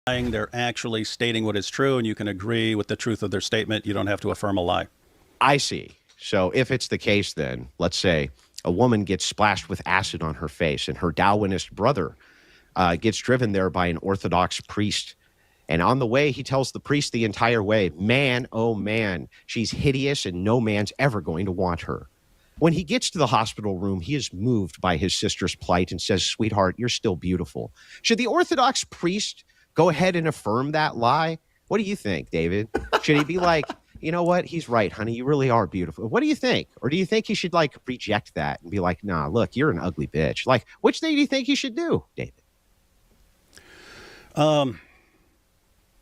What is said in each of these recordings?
They're actually stating what is true, and you can agree with the truth of their statement. You don't have to affirm a lie. I see. So if it's the case, then let's say a woman gets splashed with acid on her face and her Darwinist brother gets driven there by an Orthodox priest. And on the way, he tells the priest the entire way, man, oh man, she's hideous and no man's ever going to want her. When he gets to the hospital room, he is moved by his sister's plight and says, sweetheart, you're still beautiful. Should the Orthodox priest go ahead and affirm that lie? What do you think, David? Should he be like, you know what? He's right, honey. You really are beautiful. What do you think? Or do you think he should like reject that and be like, nah, look, you're an ugly bitch. Like, which thing do you think he should do, David?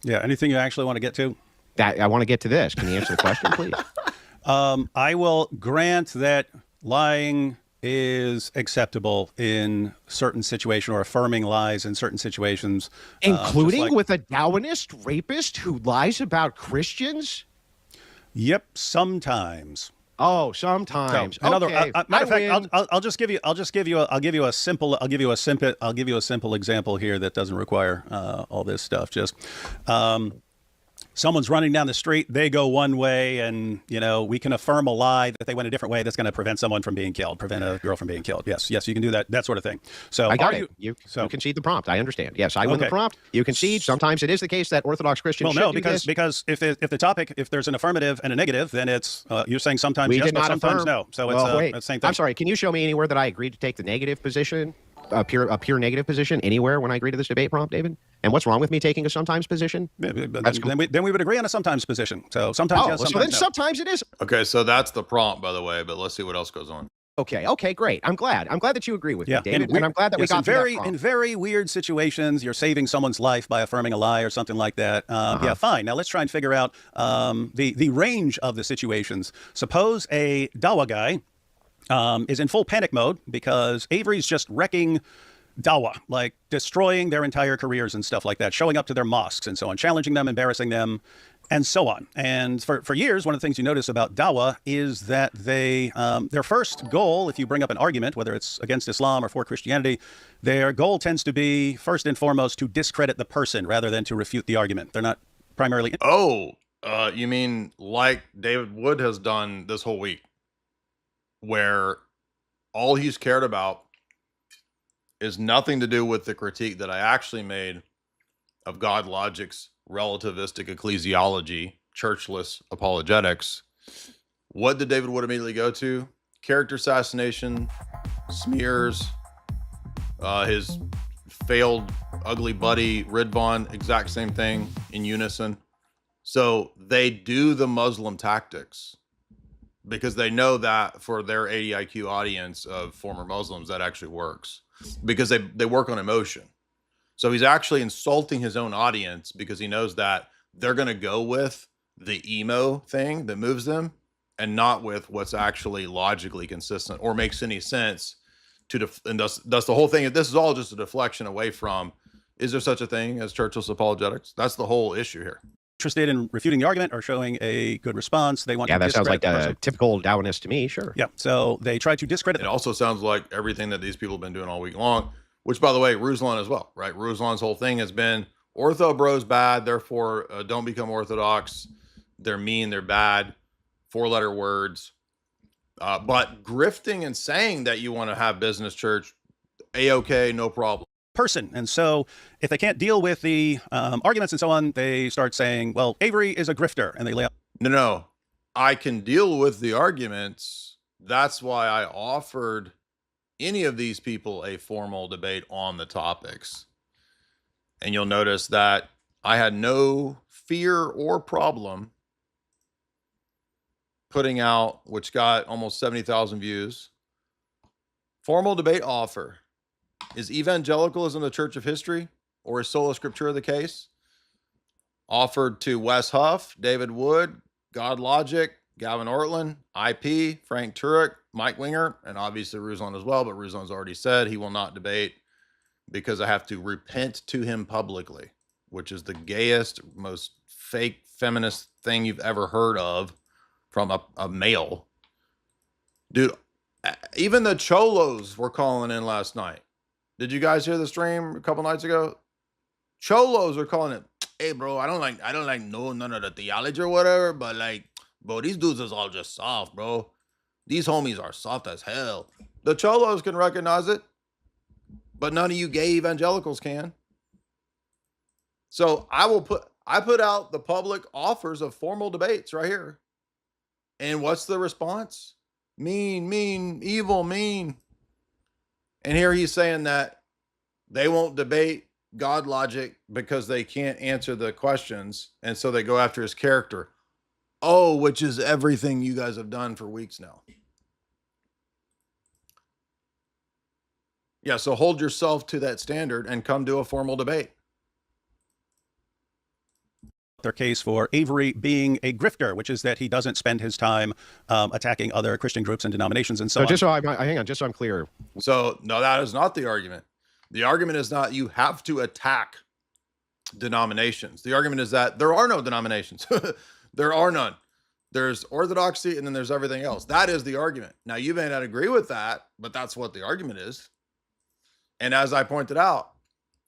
Yeah. Anything you actually want to get to? I want to get to this. Can you answer the question, please? I will grant that lying is acceptable in certain situations, or affirming lies in certain situations. Including with a Darwinist rapist who lies about Christians? Yep, sometimes. Oh, sometimes. So, okay. Matter of fact, I'll give you a simple example here that doesn't require all this stuff. Just someone's running down the street, they go one way, and we can affirm a lie that they went a different way that's going to prevent someone from being killed, prevent a girl from being killed. Yes, you can do that sort of thing. So I got it. You concede the prompt. I understand. Yes, I win the prompt. You concede. Sometimes it is the case that Orthodox Christians because if the topic, if there's an affirmative and a negative, then it's you're saying sometimes yes, but sometimes no. So it's the same thing. I'm sorry. Can you show me anywhere that I agreed to take the negative position? A pure negative position anywhere when I agree to this debate prompt, David? And what's wrong with me taking a sometimes position? Then we would agree on a sometimes position. So sometimes yes, sometimes so then no. Sometimes it is. Okay, so that's the prompt, by the way, but let's see what else goes on. Okay, great. I'm glad that you agree with me, David, and I'm glad that we got in very weird situations, you're saving someone's life by affirming a lie or something like that. Yeah, fine. Now let's try and figure out the range of the situations. Suppose a Dawa guy is in full panic mode because Avery's just wrecking Dawa, like destroying their entire careers and stuff like that, showing up to their mosques and so on, challenging them, embarrassing them, and so on. And for years, one of the things you notice about Dawa is that they their first goal, if you bring up an argument, whether it's against Islam or for Christianity, their goal tends to be, first and foremost, to discredit the person rather than to refute the argument. They're not primarily... You mean like David Wood has done this whole week, where all he's cared about is nothing to do with the critique that I actually made of God logic's relativistic ecclesiology, churchless apologetics. What did David Wood immediately go to? Character assassination, smears, his failed ugly buddy Ridvan, exact same thing in unison. So they do the Muslim tactics because they know that for their 80 IQ audience of former Muslims, that actually works because they work on emotion. So he's actually insulting his own audience because he knows that they're going to go with the emo thing that moves them and not with what's actually logically consistent or makes any sense and that's the whole thing. This is all just a deflection away from, is there such a thing as churchless apologetics? That's the whole issue here. Interested in refuting the argument or showing a good response. They want to that sounds like a typical Darwinist to me. Sure. Yeah. So they try to discredit. It also sounds like everything that these people have been doing all week long, which, by the way, Ruslan as well, right? Ruslan's whole thing has been ortho bros bad, therefore don't become Orthodox. They're mean, they're bad, 4-letter words. But grifting and saying that you want to have business church, A-okay, no problem. Person. And so if they can't deal with the arguments and so on, they start saying, well, Avery is a grifter, and they lay out. No, I can deal with the arguments. That's why I offered any of these people a formal debate on the topics. And you'll notice that I had no fear or problem putting out, which got almost 70,000 views, formal debate offer. Is evangelicalism the church of history, or is sola scriptura the case? Offered to Wes Huff, David Wood, God Logic, Gavin Ortland, IP, Frank Turek, Mike Winger, and obviously Ruslan as well, but Ruslan's already said he will not debate because I have to repent to him publicly, which is the gayest, most fake feminist thing you've ever heard of from a male. Dude, even the Cholos were calling in last night. Did you guys hear the stream a couple nights ago? Cholos are calling it, hey, bro, I don't like none of the theology or whatever, but like, bro, these dudes is all just soft, bro. These homies are soft as hell. The Cholos can recognize it, but none of you gay evangelicals can. So I put out the public offers of formal debates right here. And what's the response? Mean, evil, mean. And here he's saying that they won't debate God logic because they can't answer the questions. And so they go after his character. Oh, which is everything you guys have done for weeks now. Yeah, so hold yourself to that standard and come to a formal debate. Their case for Avery being a grifter, which is that he doesn't spend his time attacking other Christian groups and denominations and so on. Just so hang on, just so I'm clear. So no, that is not the argument. The argument is not you have to attack denominations. The argument is that there are no denominations. There are none. There's orthodoxy and then there's everything else. That is the argument. Now, you may not agree with that, but that's what the argument is. And as I pointed out,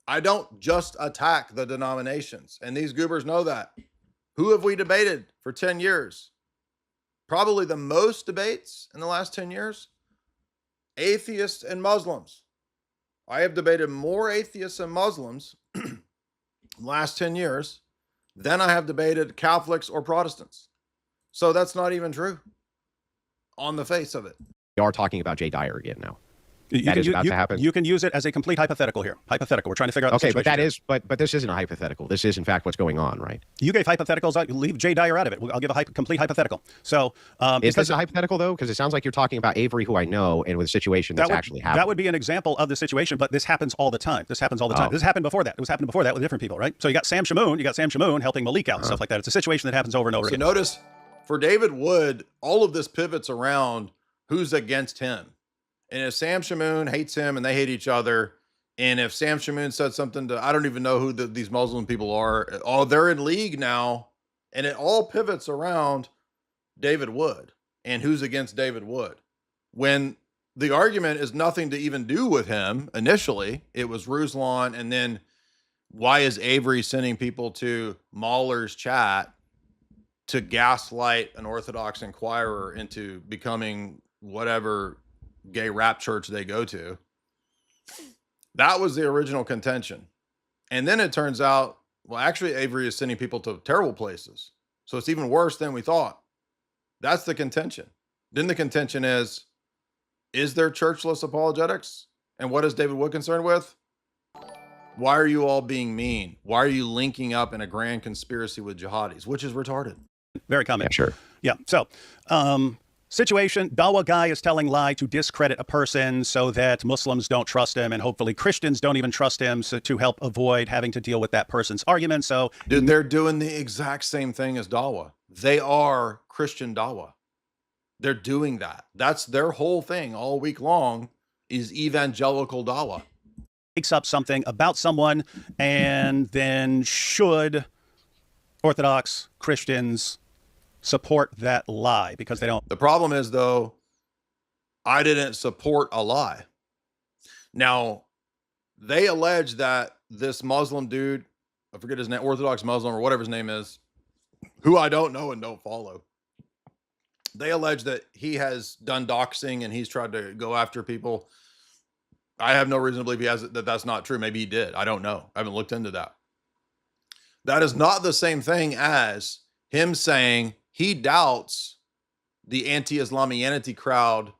I don't just attack the denominations. And these goobers know that. Who have we debated for 10 years? Probably the most debates in the last 10 years. Atheists and Muslims. I have debated more atheists and Muslims in the last 10 years than I have debated Catholics or Protestants. So that's not even true on the face of it. We are talking about Jay Dyer again now. That That is about to happen. You can use it as a complete hypothetical here. Hypothetical. We're trying to figure out the Okay, but situation that here. is, but this isn't a hypothetical. This is in fact what's going on, right? You gave hypotheticals. Leave Jay Dyer out of it. I'll give a complete hypothetical. So, Is this a hypothetical though? Because it sounds like you're talking about Avery, who I know, and with a situation that's actually happening. That would be an example of the situation, but this happens all the time. This happens all the time. This happened before that. It was happening before that with different people, right? So you got Sam Shamoon helping Malik out and stuff like that. It's a situation that happens over and over again. So notice for David Wood, all of this pivots around who's against him. And if Sam Shamoon hates him and they hate each other, and if Sam Shamoon said something to, I don't even know who these Muslim people are. Oh, they're in league now. And it all pivots around David Wood and who's against David Wood. When the argument is nothing to even do with him initially, it was Ruslan. And then why is Avery sending people to Mahler's chat to gaslight an Orthodox inquirer into becoming whatever gay rap church they go to? That was the original contention. And then it turns out, well, actually Avery is sending people to terrible places. So it's even worse than we thought. That's the contention. Then the contention is there churchless apologetics? And what is David Wood concerned with? Why are you all being mean? Why are you linking up in a grand conspiracy with jihadis, which is retarded? Very common. Yeah, sure. Yeah. So, situation, Dawa guy is telling lie to discredit a person so that Muslims don't trust him, and hopefully Christians don't even trust him, so to help avoid having to deal with that person's argument. So dude, they're doing the exact same thing as Dawa. They are Christian Dawa. They're doing that. That's their whole thing all week long is evangelical Dawa. Makes up something about someone, and then should Orthodox Christians support that lie because they don't. The problem is, though, I didn't support a lie. Now, they allege that this Muslim dude, I forget his name, Orthodox Muslim or whatever his name is, who I don't know and don't follow. They allege that he has done doxing and he's tried to go after people. I have no reason to believe he has that. That's not true. Maybe he did. I don't know. I haven't looked into that. That is not the same thing as him saying he doubts the anti-Islamianity crowd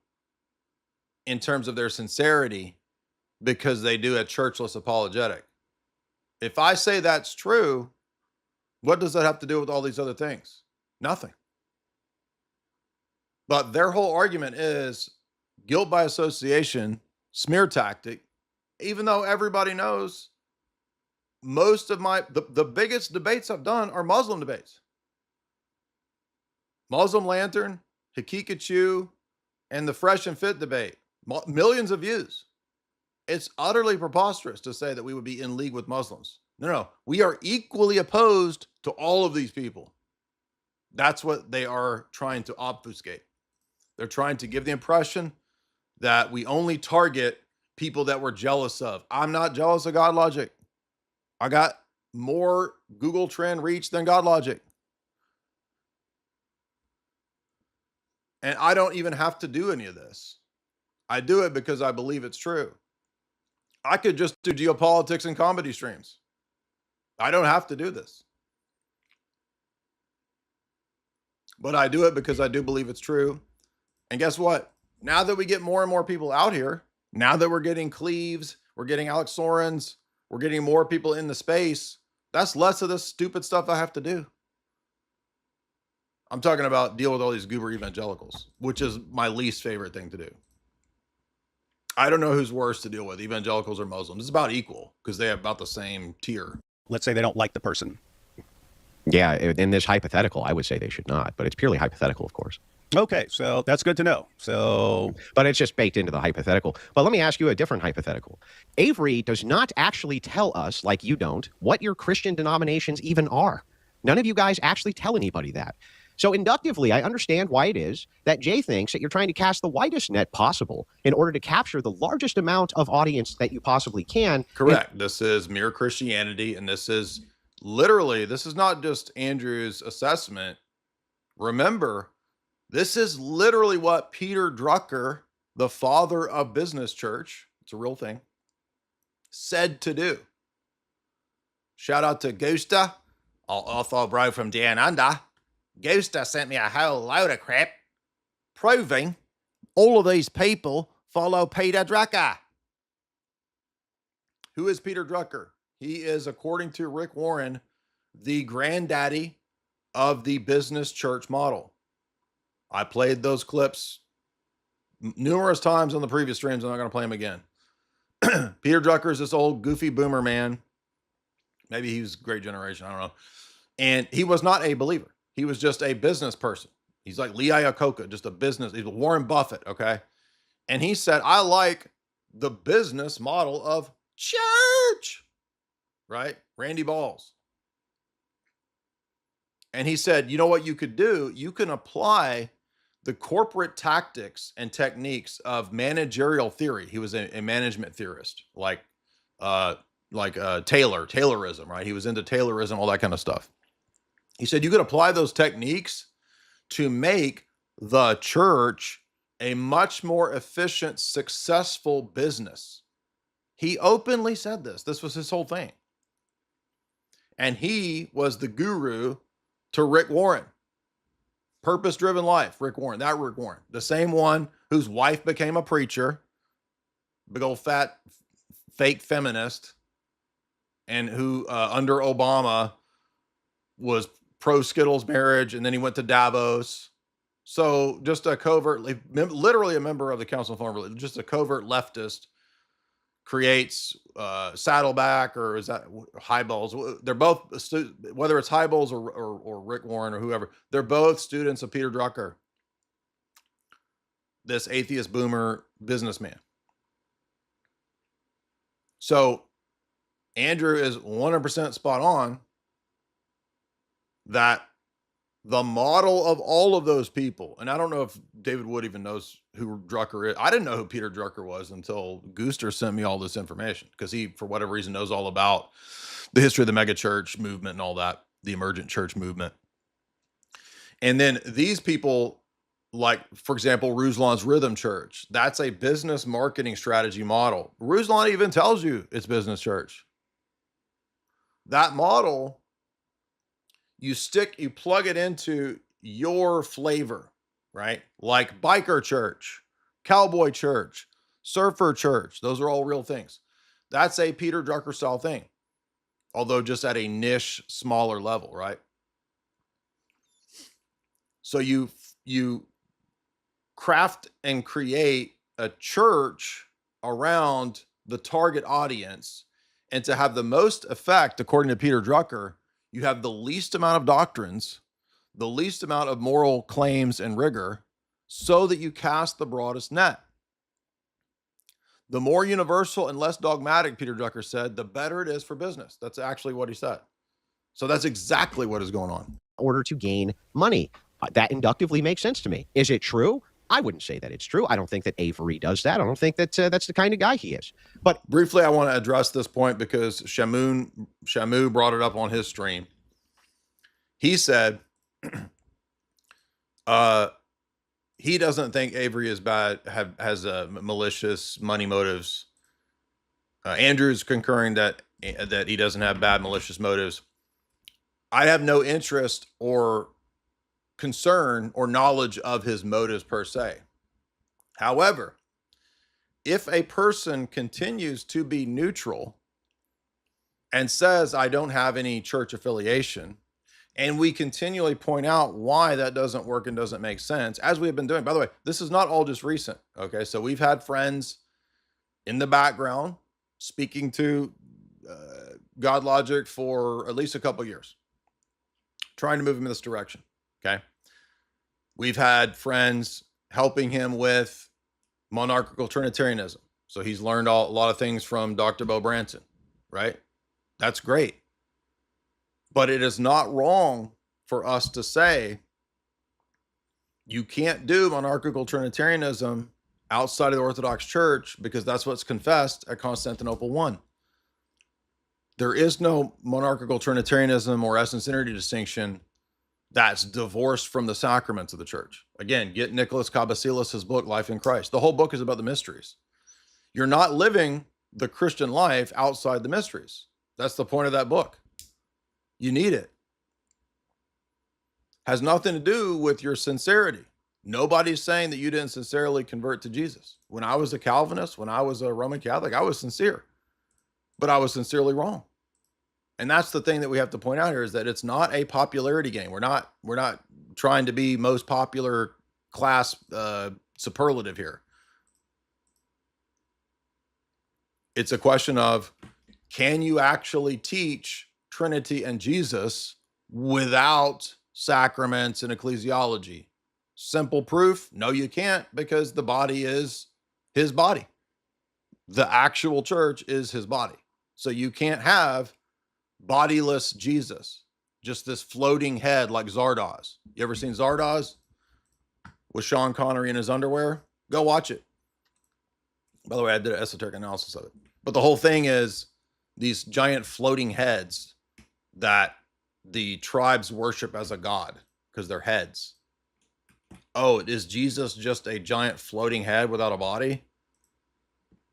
in terms of their sincerity because they do a churchless apologetic. If I say that's true, what does that have to do with all these other things? Nothing. But their whole argument is guilt by association, smear tactic, even though everybody knows most of the biggest debates I've done are Muslim debates. Muslim Lantern, Hakikachu, and the Fresh and Fit debate. Millions of views. It's utterly preposterous to say that we would be in league with Muslims. No. We are equally opposed to all of these people. That's what they are trying to obfuscate. They're trying to give the impression that we only target people that we're jealous of. I'm not jealous of God logic. I got more Google trend reach than God logic. And I don't even have to do any of this. I do it because I believe it's true. I could just do geopolitics and comedy streams. I don't have to do this. But I do it because I do believe it's true. And guess what? Now that we get more and more people out here, now that we're getting Cleaves, we're getting Alex Sorens, we're getting more people in the space, that's less of this stupid stuff I have to do. I'm talking about deal with all these goober evangelicals, which is my least favorite thing to do. I don't know who's worse to deal with, evangelicals or Muslims. It's about equal because they have about the same tier. Let's say they don't like the person. Yeah, in this hypothetical, I would say they should not, but it's purely hypothetical, of course. Okay, so that's good to know. But it's just baked into the hypothetical. But let me ask you a different hypothetical. Avery does not actually tell us, like you don't, what your Christian denominations even are. None of you guys actually tell anybody that. So inductively, I understand why it is that Jay thinks that you're trying to cast the widest net possible in order to capture the largest amount of audience that you possibly can. Correct. This is mere Christianity, and this is literally, this is not just Andrew's assessment. Remember, this is literally what Peter Drucker, the father of business church, it's a real thing, said to do. Shout out to Gusta, author bro from Down Under. Gusta sent me a whole load of crap proving all of these people follow Peter Drucker. Who is Peter Drucker? He is, according to Rick Warren, the granddaddy of the business church model. I played those clips numerous times on the previous streams. I'm not going to play them again. Peter Drucker is this old goofy boomer man. Maybe he was great generation. I don't know. And he was not a believer. He was just a business person. He's like Lee Iacocca, just a business. He's Warren Buffett, okay? And he said, I like the business model of church, right? Randy Balls. And he said, you know what you could do? You can apply the corporate tactics and techniques of managerial theory. He was a management theorist, like Taylorism, right? He was into Taylorism, all that kind of stuff. He said you could apply those techniques to make the church a much more efficient, successful business. He openly said this. This was his whole thing. And he was the guru to Rick Warren. Purpose-driven life, Rick Warren. That Rick Warren. The same one whose wife became a preacher, big old fat fake feminist, and who under Obama was pro-Skittles marriage, and then he went to Davos. So just a covertly, literally a member of the Council of Foreign Relations, just a covert leftist creates Saddleback, or is that Highballs? They're both, whether it's Highballs or Rick Warren or whoever, they're both students of Peter Drucker, this atheist boomer businessman. So Andrew is 100% spot on that the model of all of those people, and I don't know if David Wood even knows who Drucker is. I didn't know who Peter Drucker was until Gooster sent me all this information, because he, for whatever reason, knows all about the history of the megachurch movement and all that, the emergent church movement. And then these people, like, for example, Ruslan's Rhythm Church, that's a business marketing strategy model. Ruslan even tells you it's business church. That model, you plug it into your flavor, right? Like biker church, cowboy church, surfer church. Those are all real things. That's a Peter Drucker style thing, although just at a niche, smaller level, right? So you craft and create a church around the target audience, and to have the most effect, according to Peter Drucker, you have the least amount of doctrines, the least amount of moral claims and rigor, so that you cast the broadest net. The more universal and less dogmatic, Peter Drucker said, the better it is for business. That's actually what he said. So that's exactly what is going on. In order to gain money. That inductively makes sense to me. Is it true? I wouldn't say that it's true. I don't think that Avery does that. I don't think that that's the kind of guy he is. But briefly, I want to address this point because Shamu brought it up on his stream. He said he doesn't think Avery is bad, has malicious money motives. Andrew's concurring that he doesn't have bad malicious motives. I have no interest or concern or knowledge of his motives per se. However, if a person continues to be neutral and says, I don't have any church affiliation, and we continually point out why that doesn't work and doesn't make sense, as we have been doing. By the way, this is not all just recent. Okay. So we've had friends in the background speaking to God Logic for at least a couple years, trying to move him in this direction. Okay. We've had friends helping him with monarchical Trinitarianism. So he's learned a lot of things from Dr. Bo Branson, right? That's great. But it is not wrong for us to say you can't do monarchical Trinitarianism outside of the Orthodox Church because that's what's confessed at Constantinople I. There is no monarchical Trinitarianism or essence energy distinction that's divorced from the sacraments of the church. Again, get Nicholas Cabasilas' book, Life in Christ. The whole book is about the mysteries. You're not living the Christian life outside the mysteries. That's the point of that book. You need it. Has nothing to do with your sincerity. Nobody's saying that you didn't sincerely convert to Jesus. When I was a Calvinist, when I was a Roman Catholic, I was sincere, but I was sincerely wrong. And that's the thing that we have to point out here is that it's not a popularity game. We're not trying to be most popular class superlative here. It's a question of, can you actually teach Trinity and Jesus without sacraments and ecclesiology? Simple proof, no, you can't, because the body is his body. The actual church is his body. So you can't have bodiless Jesus, just this floating head like Zardoz. You ever seen Zardoz with Sean Connery in his underwear? Go watch it. By the way, I did an esoteric analysis of it. But the whole thing is these giant floating heads that the tribes worship as a god because they're heads. Oh, is Jesus just a giant floating head without a body?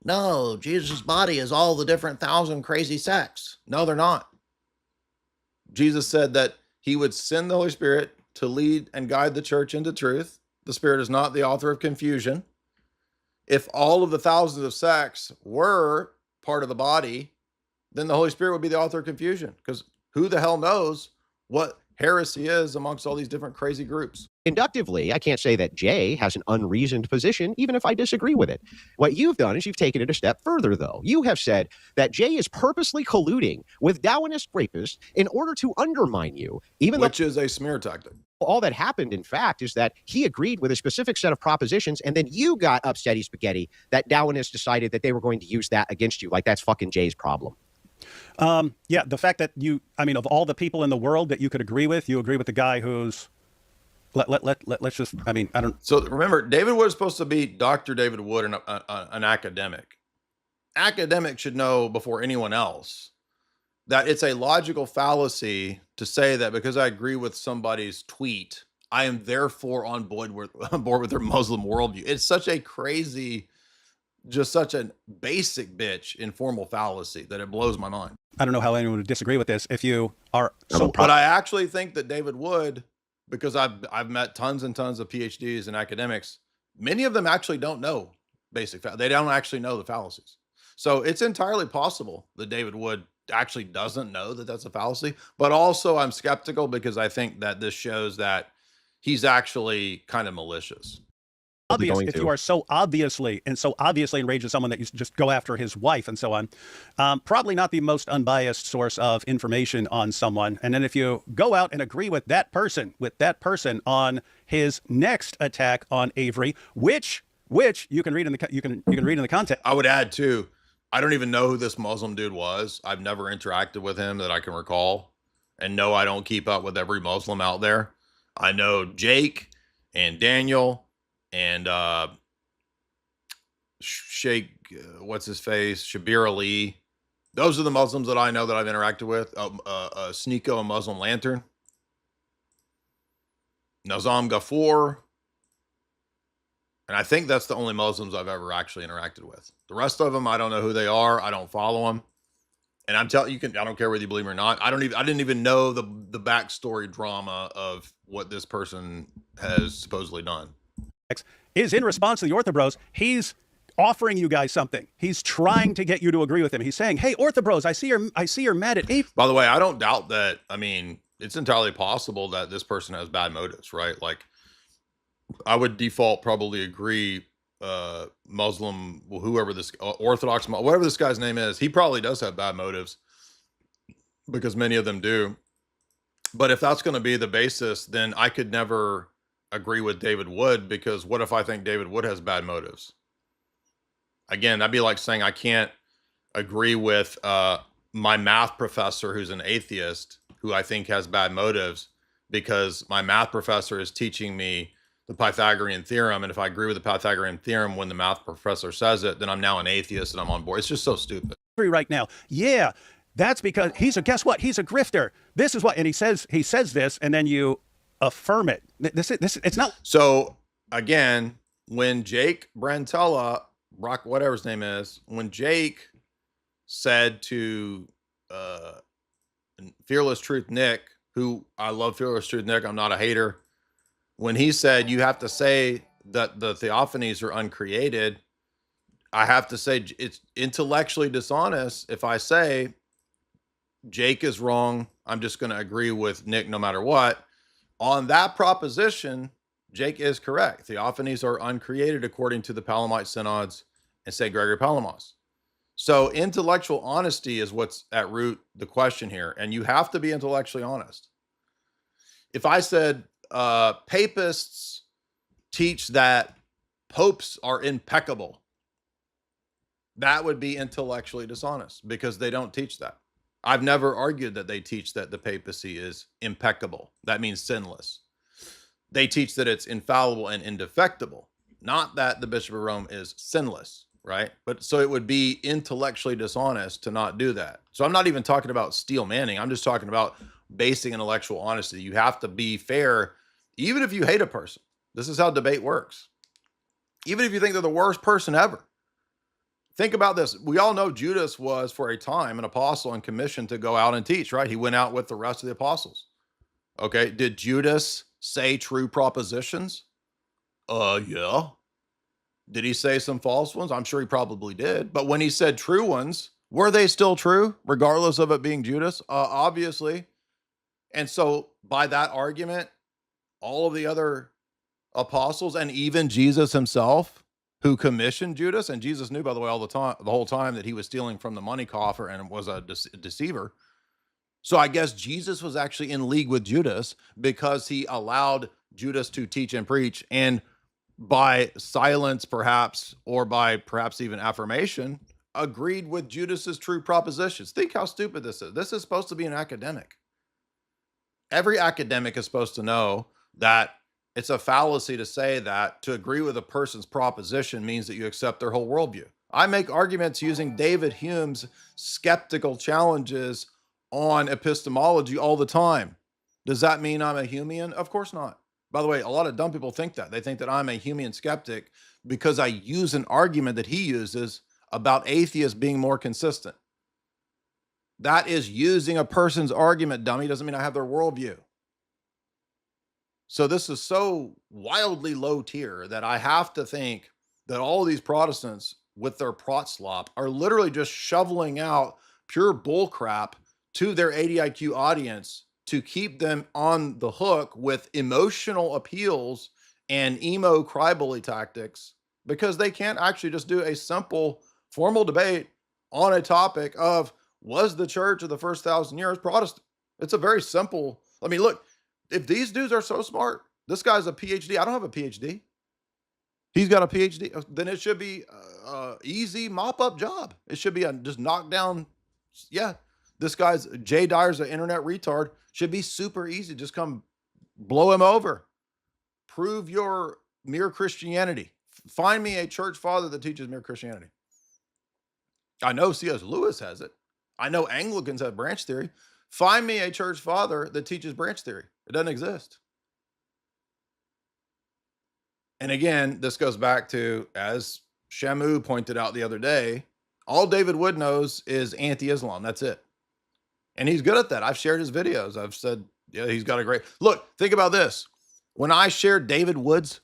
No, Jesus' body is all the different 1,000 crazy sects. No, they're not. Jesus said that he would send the Holy Spirit to lead and guide the church into truth. The Spirit is not the author of confusion. If all of the thousands of sects were part of the body, then the Holy Spirit would be the author of confusion, because who the hell knows what heresy is amongst all these different crazy groups. Inductively, I can't say that Jay has an unreasoned position, even if I disagree with it. What you've done is you've taken it a step further, though. You have said that Jay is purposely colluding with Darwinist rapists in order to undermine you, Which is a smear tactic. All that happened, in fact, is that he agreed with a specific set of propositions, and then you got upsetty spaghetti that Darwinists decided that they were going to use that against you. Like, that's fucking Jay's problem. Yeah, the fact that of all the people in the world that you could agree with, you agree with the guy who's, let's just, I don't. So remember, David Wood is supposed to be Dr. David Wood, an academic. Academic should know before anyone else that it's a logical fallacy to say that because I agree with somebody's tweet, I am therefore on board with their Muslim worldview. It's such a crazy, just such a basic bitch informal fallacy that it blows my mind. I don't know how anyone would disagree with this if you are. But I actually think that David Wood, because I've met tons and tons of PhDs and academics, many of them actually don't know basic they don't actually know the fallacies. So it's entirely possible that David Wood actually doesn't know that that's a fallacy. But also I'm skeptical because I think that this shows that he's actually kind of malicious. Obvious, if you are so obviously enraged at someone that you just go after his wife and so on, probably not the most unbiased source of information on someone. And then if you go out and agree with that person on his next attack on Avery, which you can read in the you can read in the content. I would add too, I don't even know who this Muslim dude was. I've never interacted with him that I can recall, and no, I don't keep up with every Muslim out there. I know Jake and Daniel and Sheikh, what's his face, Shabir Ali. Those are the Muslims that I know that I've interacted with. Sneeko, a Muslim Lantern. Nazam Ghafoor. And I think that's the only Muslims I've ever actually interacted with. The rest of them, I don't know who they are. I don't follow them. And I'm telling you, I don't care whether you believe me or not. I didn't even know the backstory drama of what this person has supposedly done. Is in response to the Orthobros, he's offering you guys something. He's trying to get you to agree with him. He's saying, "Hey, Orthobros, I see you're mad at ape." By the way, I don't doubt that. I mean, it's entirely possible that this person has bad motives, right? Like, I would default probably agree. Muslim, whoever this Orthodox, whatever this guy's name is, he probably does have bad motives, because many of them do. But if that's going to be the basis, then I could never agree with David Wood, because what if I think David Wood has bad motives? Again, that'd be like saying I can't agree with my math professor who's an atheist, who I think has bad motives, because my math professor is teaching me the Pythagorean theorem. And if I agree with the Pythagorean theorem when the math professor says it, then I'm now an atheist and I'm on board. It's just so stupid. Right now. Yeah, that's because guess what? He's a grifter. This is what, and he says this, and then you affirm it. It's not. So again, when Jake Brantella, Brock, whatever his name is, when Jake said to Fearless Truth Nick, who I love Fearless Truth Nick, I'm not a hater. When he said you have to say that the theophanies are uncreated, I have to say it's intellectually dishonest if I say Jake is wrong. I'm just going to agree with Nick no matter what. On that proposition, Jake is correct. Theophanies are uncreated according to the Palamite synods and St. Gregory Palamas. So intellectual honesty is what's at root the question here. And you have to be intellectually honest. If I said papists teach that popes are impeccable, that would be intellectually dishonest, because they don't teach that. I've never argued that they teach that the papacy is impeccable. That means sinless. They teach that it's infallible and indefectible, not that the Bishop of Rome is sinless, right? But so it would be intellectually dishonest to not do that. So I'm not even talking about Steel Manning. I'm just talking about basic intellectual honesty. You have to be fair, even if you hate a person. This is how debate works. Even if you think they're the worst person ever. Think about this. We all know Judas was, for a time, an apostle and commissioned to go out and teach, right? He went out with the rest of the apostles. Okay. Did Judas say true propositions? Yeah. Did he say some false ones? I'm sure he probably did. But when he said true ones, were they still true, regardless of it being Judas? Obviously. And so by that argument, all of the other apostles and even Jesus himself, who commissioned Judas, and Jesus knew, by the way, the whole time that he was stealing from the money coffer and was a deceiver. So I guess Jesus was actually in league with Judas, because he allowed Judas to teach and preach, and by silence perhaps, or by perhaps even affirmation, agreed with Judas's true propositions. Think how stupid this is. This is supposed to be an academic. Every academic is supposed to know that it's a fallacy to say that to agree with a person's proposition means that you accept their whole worldview. I make arguments using David Hume's skeptical challenges on epistemology all the time. Does that mean I'm a Humean? Of course not. By the way, a lot of dumb people think that. They think that I'm a Humean skeptic because I use an argument that he uses about atheists being more consistent. That is using a person's argument, dummy. Doesn't mean I have their worldview. So this is so wildly low tier that I have to think that all these Protestants with their prot slop are literally just shoveling out pure bull crap to their 80 IQ audience to keep them on the hook with emotional appeals and emo crybaby tactics, because they can't actually just do a simple formal debate on a topic of, was the church of the first 1,000 years Protestant? It's a very simple, I mean, look, if these dudes are so smart, this guy's a PhD. I don't have a PhD. He's got a PhD. Then it should be easy mop up job. It should be a just knock down. Yeah. This guy's Jay Dyer's an internet retard. Should be super easy. Just come blow him over. Prove your mere Christianity. Find me a church father that teaches mere Christianity. I know C.S. Lewis has it. I know Anglicans have branch theory. Find me a church father that teaches branch theory. It doesn't exist. And again, this goes back to, as Shamu pointed out the other day, all David Wood knows is anti-Islam. That's it. And he's good at that. I've shared his videos. I've said, yeah, he's got a great look. Think about this. When I shared David Wood's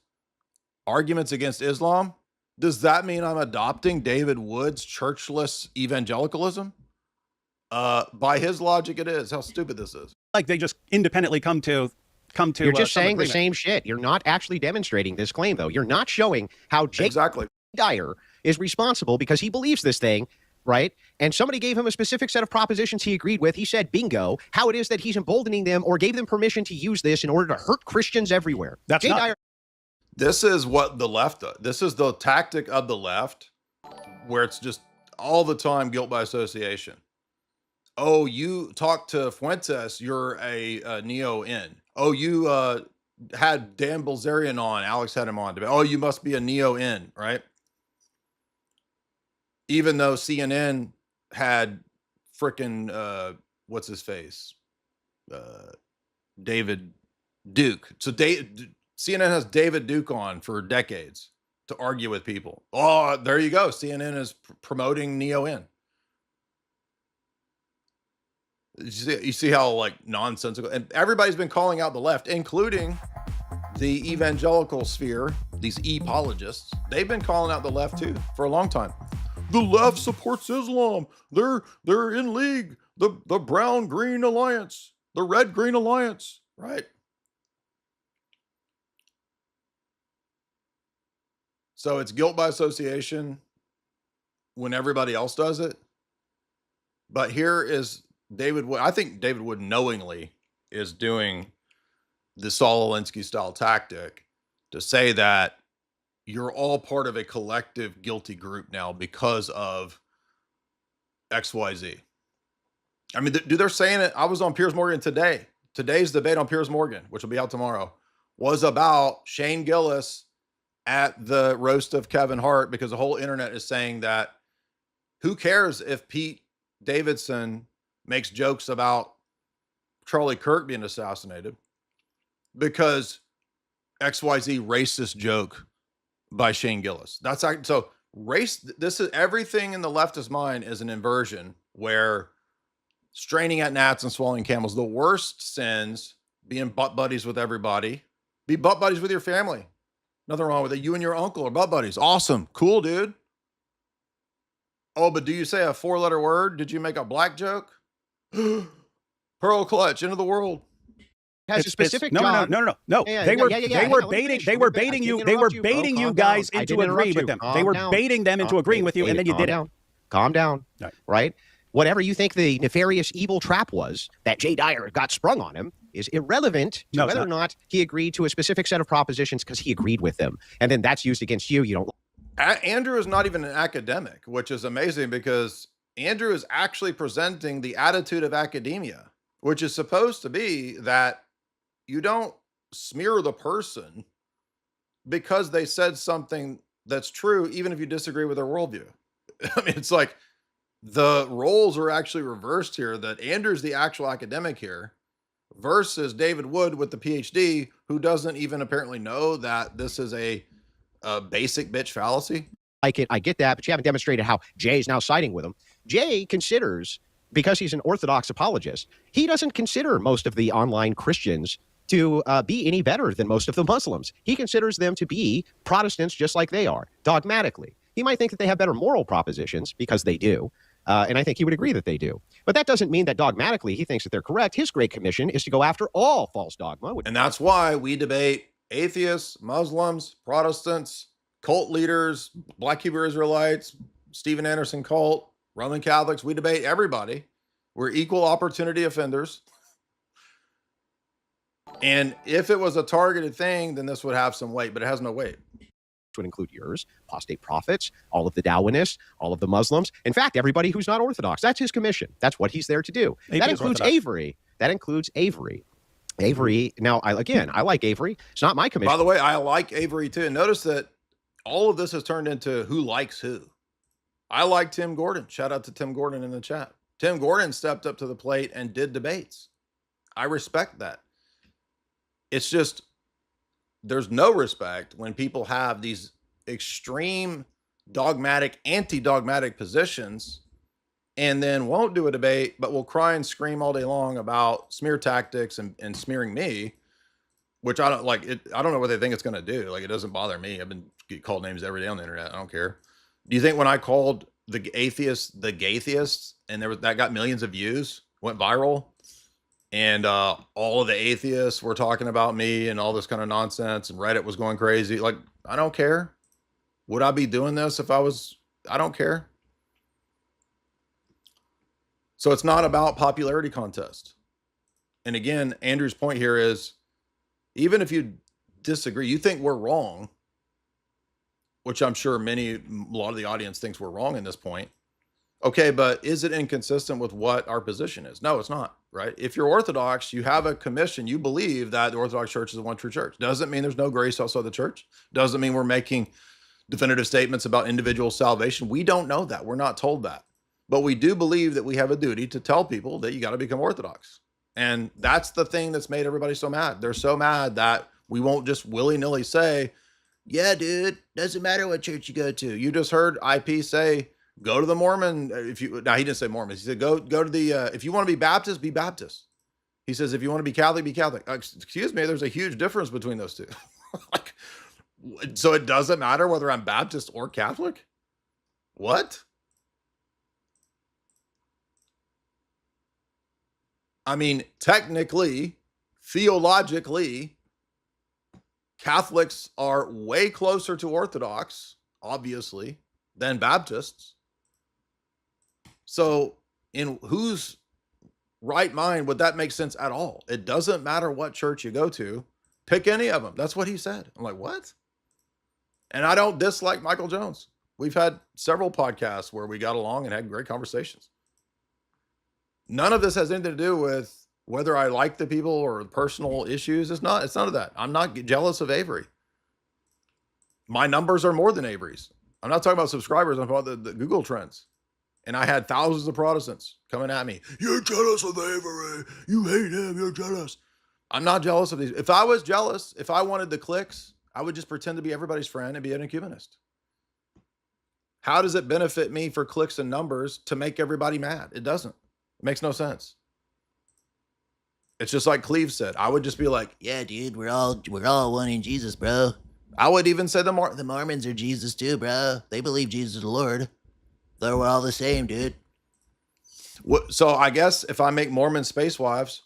arguments against Islam, does that mean I'm adopting David Wood's churchless evangelicalism? By his logic, it is. How stupid this is. Like they just independently come to. You're just saying the same shit. You're not actually demonstrating this claim, though. You're not showing how Jay Dyer is responsible because he believes this thing, right? And somebody gave him a specific set of propositions he agreed with. He said, bingo, how it is that he's emboldening them or gave them permission to use this in order to hurt Christians everywhere. That's Jay Dyer. This is what the left does. This is the tactic of the left, where it's just all the time guilt by association. Oh, you talked to Fuentes, you're a neo-in. Oh, you had Dan Bilzerian on, Alex had him on. Oh, you must be a neo-in, right? Even though CNN had frickin' what's his face? David Duke. So CNN has David Duke on for decades to argue with people. Oh, there you go. CNN is promoting neo-in. You see how like nonsensical, and everybody's been calling out the left, including the evangelical sphere, these apologists. They've been calling out the left too for a long time. The left supports Islam. They're in league. The brown-green alliance, the red-green alliance, right? So it's guilt by association when everybody else does it. But here is David Wood. I think David Wood knowingly is doing the Saul Alinsky style tactic to say that you're all part of a collective guilty group now because of XYZ. I mean, dude, they're saying it. I was on Piers Morgan today. Today's debate on Piers Morgan, which will be out tomorrow, was about Shane Gillis at the roast of Kevin Hart, because the whole internet is saying that who cares if Pete Davidson makes jokes about Charlie Kirk being assassinated, because XYZ racist joke by Shane Gillis. That's so race. This is everything in the leftist mind is an inversion where straining at gnats and swallowing camels, the worst sins, being butt buddies with everybody, be butt buddies with your family. Nothing wrong with it. You and your uncle are butt buddies. Awesome. Cool, dude. Oh, but do you say a 4-letter word? Did you make a black joke? Pearl clutch into the world. Has a specific no. Yeah, They were baiting you guys into agreeing with them. They were baiting them into agreeing with you, and then you did it. Calm down, right? Whatever you think the nefarious evil trap was that Jay Dyer got sprung on him is irrelevant to whether or not he agreed to a specific set of propositions because he agreed with them. And then that's used against you. You don't. Andrew is not even an academic, which is amazing because Andrew is actually presenting the attitude of academia, which is supposed to be that you don't smear the person because they said something that's true, even if you disagree with their worldview. I mean, it's like the roles are actually reversed here, that Andrew's the actual academic here versus David Wood with the PhD, who doesn't even apparently know that this is a basic bitch fallacy. I get that, but you haven't demonstrated how Jay's now siding with him. Jay considers, because he's an Orthodox apologist, he doesn't consider most of the online Christians to be any better than most of the Muslims. He considers them to be Protestants just like they are, dogmatically. He might think that they have better moral propositions, because they do, and I think he would agree that they do. But that doesn't mean that dogmatically he thinks that they're correct. His great commission is to go after all false dogma. And that's why we debate atheists, Muslims, Protestants, cult leaders, Black Hebrew Israelites, Stephen Anderson cult, Roman Catholics. We debate everybody. We're equal opportunity offenders. And if it was a targeted thing, then this would have some weight, but it has no weight. Would include yours, apostate prophets, all of the Darwinists, all of the Muslims. In fact, everybody who's not Orthodox. That's his commission. That's what he's there to do. That includes Avery. That includes Avery. Avery. Now, I like Avery. It's not my commission. By the way, I like Avery too. And notice that all of this has turned into who likes who. I like Tim Gordon. Shout out to Tim Gordon in the chat. Tim Gordon stepped up to the plate and did debates. I respect that. It's just, there's no respect when people have these extreme dogmatic, anti-dogmatic positions and then won't do a debate, but will cry and scream all day long about smear tactics and smearing me, which I don't like it. I don't know what they think it's going to do. Like, it doesn't bother me. I've been called names every day on the internet. I don't care. Do you think when I called the atheists, the gaytheists, and that got millions of views, went viral, and all of the atheists were talking about me and all this kind of nonsense, and Reddit was going crazy? Like, I don't care. Would I be doing this if I don't care. So it's not about popularity contest. And again, Andrew's point here is, even if you disagree, you think we're wrong, which I'm sure a lot of the audience thinks we're wrong in this point. Okay, but is it inconsistent with what our position is? No, it's not, right? If you're Orthodox, you have a commission, you believe that the Orthodox Church is the one true church. Doesn't mean there's no grace outside the church. Doesn't mean we're making definitive statements about individual salvation. We don't know that. We're not told that. But we do believe that we have a duty to tell people that you got to become Orthodox. And that's the thing that's made everybody so mad. They're so mad that we won't just willy-nilly say, yeah, dude, doesn't matter what church you go to. You just heard IP say, go to the Mormon. Now he didn't say Mormons. He said, go to the, if you want to be Baptist, be Baptist. He says, if you want to be Catholic, be Catholic. Excuse me, there's a huge difference between those two. Like, so it doesn't matter whether I'm Baptist or Catholic? What? I mean, technically, theologically, Catholics are way closer to Orthodox, obviously, than Baptists. So in whose right mind would that make sense at all? It doesn't matter what church you go to. Pick any of them. That's what he said. I'm like, what? And I don't dislike Michael Jones. We've had several podcasts where we got along and had great conversations. None of this has anything to do with whether I like the people or personal issues. It's none of that. I'm not jealous of Avery. My numbers are more than Avery's. I'm not talking about subscribers. I'm talking about the Google trends. And I had thousands of Protestants coming at me. You're jealous of Avery. You hate him. You're jealous. I'm not jealous of these. If I was jealous, if I wanted the clicks, I would just pretend to be everybody's friend and be an ecumenist. How does it benefit me for clicks and numbers to make everybody mad? It doesn't. It makes no sense. It's just like Cleve said. I would just be like, yeah, dude, we're all one in Jesus, bro. I would even say the Mormons are Jesus too, bro. They believe Jesus is the Lord. They're all the same, dude. So I guess if I make Mormon Space Wives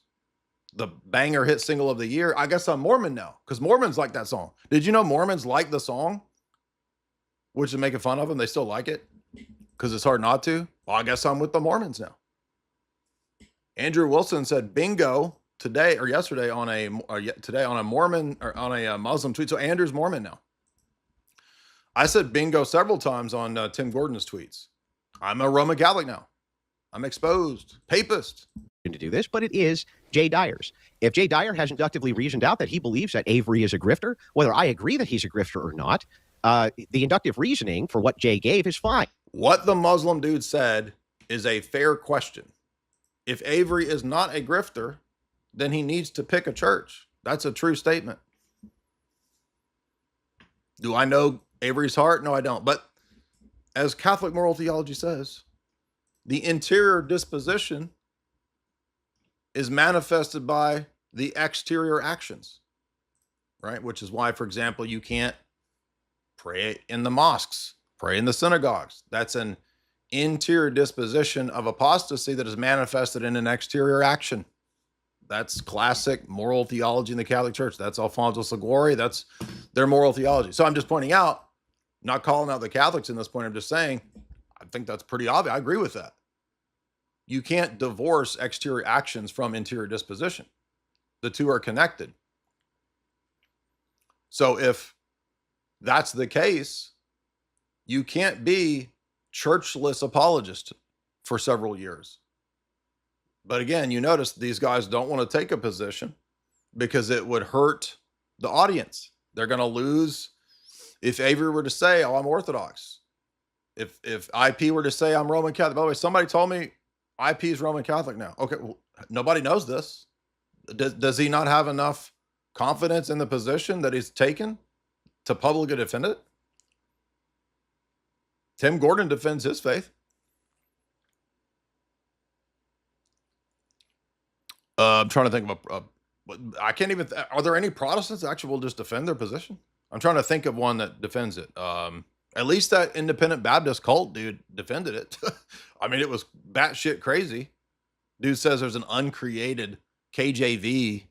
the banger hit single of the year, I guess I'm Mormon now, because Mormons like that song. Did you know Mormons like the song? Which is making fun of them. They still like it because it's hard not to. Well, I guess I'm with the Mormons now. Andrew Wilson said bingo today or yesterday on a Mormon or on a Muslim tweet. So Andrew's Mormon now. I said bingo several times on Tim Gordon's tweets. I'm a Roman Catholic now. I'm exposed. Papist. To do this, but it is Jay Dyer's. If Jay Dyer has inductively reasoned out that he believes that Avery is a grifter, whether I agree that he's a grifter or not, the inductive reasoning for what Jay gave is fine. What the Muslim dude said is a fair question. If Avery is not a grifter, then he needs to pick a church. That's a true statement. Do I know Avery's heart? No, I don't. But as Catholic moral theology says, the interior disposition is manifested by the exterior actions, right? Which is why, for example, you can't pray in the mosques, pray in the synagogues. That's an interior disposition of apostasy that is manifested in an exterior action. That's classic moral theology in the Catholic Church. That's Alfonso Liguori. That's their moral theology. So I'm just pointing out, not calling out the Catholics in this point. I'm just saying, I think that's pretty obvious. I agree with that. You can't divorce exterior actions from interior disposition. The two are connected. So if that's the case, you can't be churchless apologist for several years. But again, you notice these guys don't want to take a position. because it would hurt the audience. They're going to lose. If Avery were to say, "Oh, I'm Orthodox," if IP were to say, "I'm Roman Catholic," by the way, somebody told me IP is Roman Catholic now. Okay, well, nobody knows this. Does he not have enough confidence in the position that he's taken to publicly defend it? Tim Gordon defends his faith. I'm trying to think of I can't even. Are there any Protestants that actually will just defend their position? I'm trying to think of one that defends it. At least that independent Baptist cult dude defended it. I mean, it was batshit crazy. Dude says there's an uncreated KJV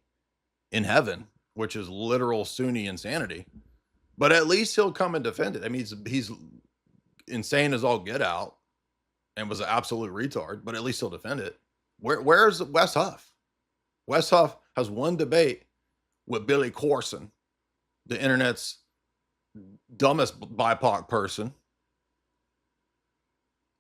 in heaven, which is literal Sunni insanity. But at least he'll come and defend it. I mean, he's insane as all get out and was an absolute retard, but at least he'll defend it. Where's Wes Huff? Wes Huff has one debate with Billy Corson, the internet's dumbest BIPOC person,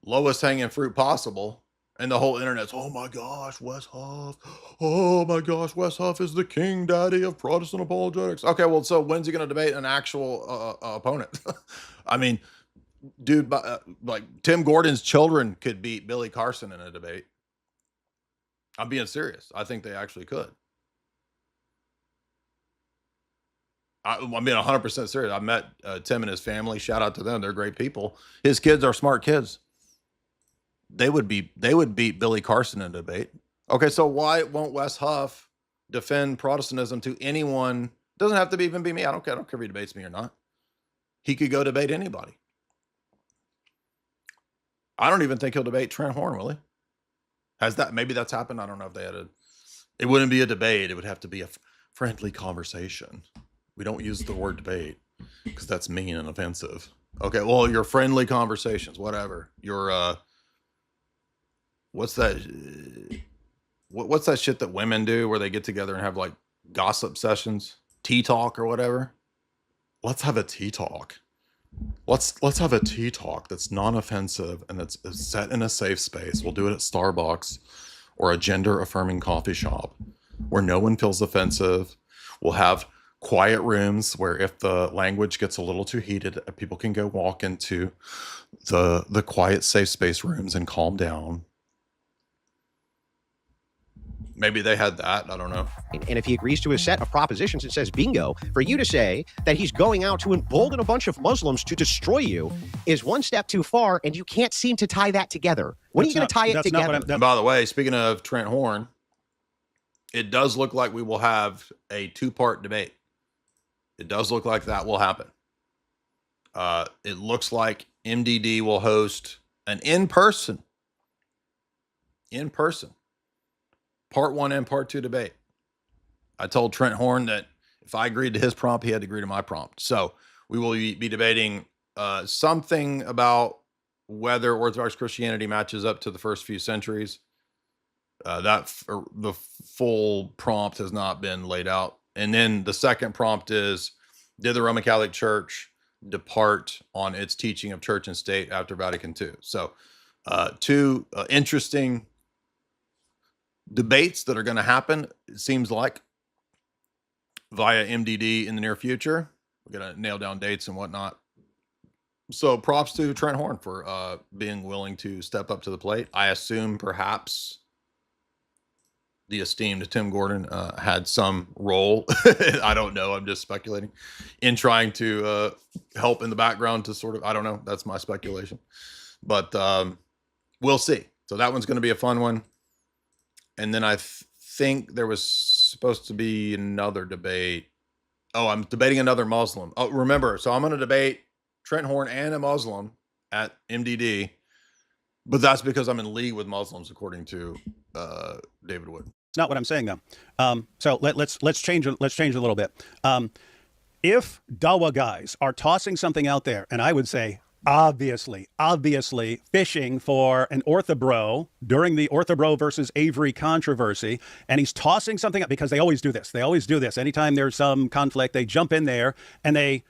lowest hanging fruit possible. And the whole internet's, oh my gosh, Wes Huff. Oh my gosh, Wes Huff is the king daddy of Protestant apologetics. Okay, well, so when's he going to debate an actual opponent? I mean, dude, like Tim Gordon's children could beat Billy Carson in a debate. I'm being serious. I think they actually could. I'm being 100% serious. I met Tim and his family. Shout out to them. They're great people. His kids are smart kids. They would beat Billy Carson in a debate. Okay, so why won't Wes Huff defend Protestantism to anyone? Doesn't have to even be me. I don't care if he debates me or not. He could go debate anybody. I don't even think he'll debate Trent Horn, will he? Maybe that's happened. I don't know if they had it wouldn't be a debate. It would have to be a friendly conversation. We don't use the word debate because that's mean and offensive. Okay, well, your friendly conversations, whatever. Your what's that shit that women do where they get together and have like gossip sessions, tea talk or whatever? Let's have a tea talk. Let's have a tea talk that's non-offensive and that's set in a safe space. We'll do it at Starbucks or a gender-affirming coffee shop where no one feels offensive. We'll have quiet rooms where if the language gets a little too heated, people can go walk into the quiet, safe space rooms and calm down. Maybe they had that. I don't know. And if he agrees to a set of propositions and says bingo, for you to say that he's going out to embolden a bunch of Muslims to destroy you is one step too far, and you can't seem to tie that together. When are you going to tie it together? And by the way, speaking of Trent Horn, it does look like we will have a 2-part debate. It does look like that will happen. It looks like MDD will host an in-person Part 1 and Part 2 debate. I told Trent Horn that if I agreed to his prompt, he had to agree to my prompt. So we will be debating something about whether Orthodox Christianity matches up to the first few centuries. The full prompt has not been laid out. And then the second prompt is, did the Roman Catholic Church depart on its teaching of church and state after Vatican II? So two interesting debates that are going to happen, it seems like, via MDD in the near future. We're going to nail down dates and whatnot. So props to Trent Horn for being willing to step up to the plate. I assume perhaps the esteemed Tim Gordon had some role. I don't know. I'm just speculating in trying to help in the background to sort of, I don't know. That's my speculation, but we'll see. So that one's going to be a fun one. And then I think there was supposed to be another debate. Oh, I'm debating another Muslim. Oh, remember, so I'm going to debate Trent Horn and a Muslim at MDD, but that's because I'm in league with Muslims, according to David Wood. It's not what I'm saying, though. So let's change a little bit. If Dawa guys are tossing something out there, and I would say, obviously fishing for an orthobro during the orthobro versus Avery controversy, and he's tossing something up because they always do this. Anytime there's some conflict, they jump in there and they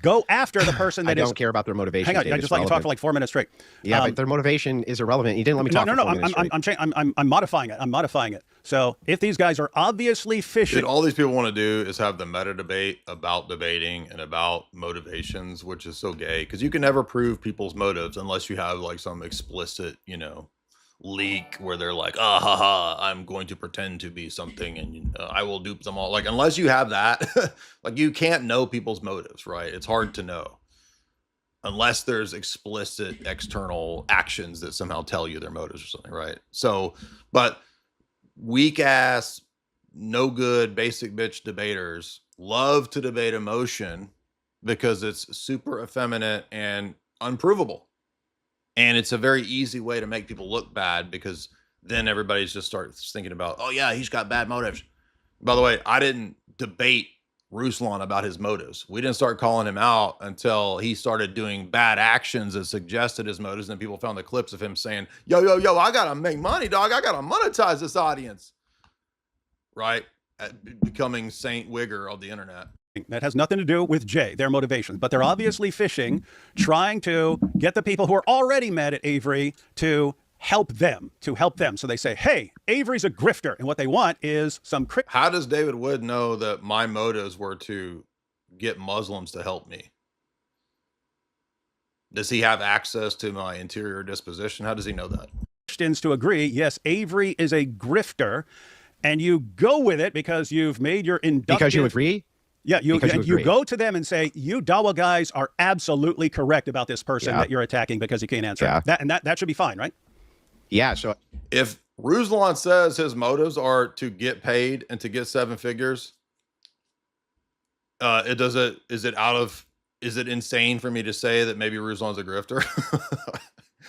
Go after the person I that is. don't care about their motivation. Hang on, Dave. I just let you talk for like 4 minutes straight. Yeah, but their motivation is irrelevant. You didn't let me talk. No. For 4 minutes straight. I'm modifying it. I'm modifying it. So if these guys are obviously fishing, Dude, all these people want to do is have the meta debate about debating and about motivations, which is so gay because you can never prove people's motives unless you have like some explicit, leak where they're like, ah, ha, ha, I'm going to pretend to be something and I will dupe them all. Like, unless you have that, like, you can't know people's motives, right? It's hard to know unless there's explicit external actions that somehow tell you their motives or something, right? So, but weak ass, no good, basic bitch debaters love to debate emotion because it's super effeminate and unprovable. And it's a very easy way to make people look bad because then everybody's just starts thinking about, oh yeah, he's got bad motives. By the way, I didn't debate Ruslan about his motives. We didn't start calling him out until he started doing bad actions that suggested his motives. And people found the clips of him saying, yo, I got to make money, dog. I got to monetize this audience. Right? Becoming Saint Wigger of the internet. that has nothing to do with Jay, their motivations, but they're obviously fishing, trying to get the people who are already mad at Avery to help them. So they say, hey, Avery's a grifter. And what they want is some... How does David Wood know that my motives were to get Muslims to help me? Does he have access to my interior disposition? How does he know that? Christians to agree, yes, Avery is a grifter, and you go with it because you've made your inductive... Because you agree? Yeah, you go to them and say, you Dawa guys are absolutely correct about this person that you're attacking because you can't answer. That should be fine, right? Yeah, so... If Ruslan says his motives are to get paid and to get 7 figures, is it insane for me to say that maybe Ruslan's a grifter?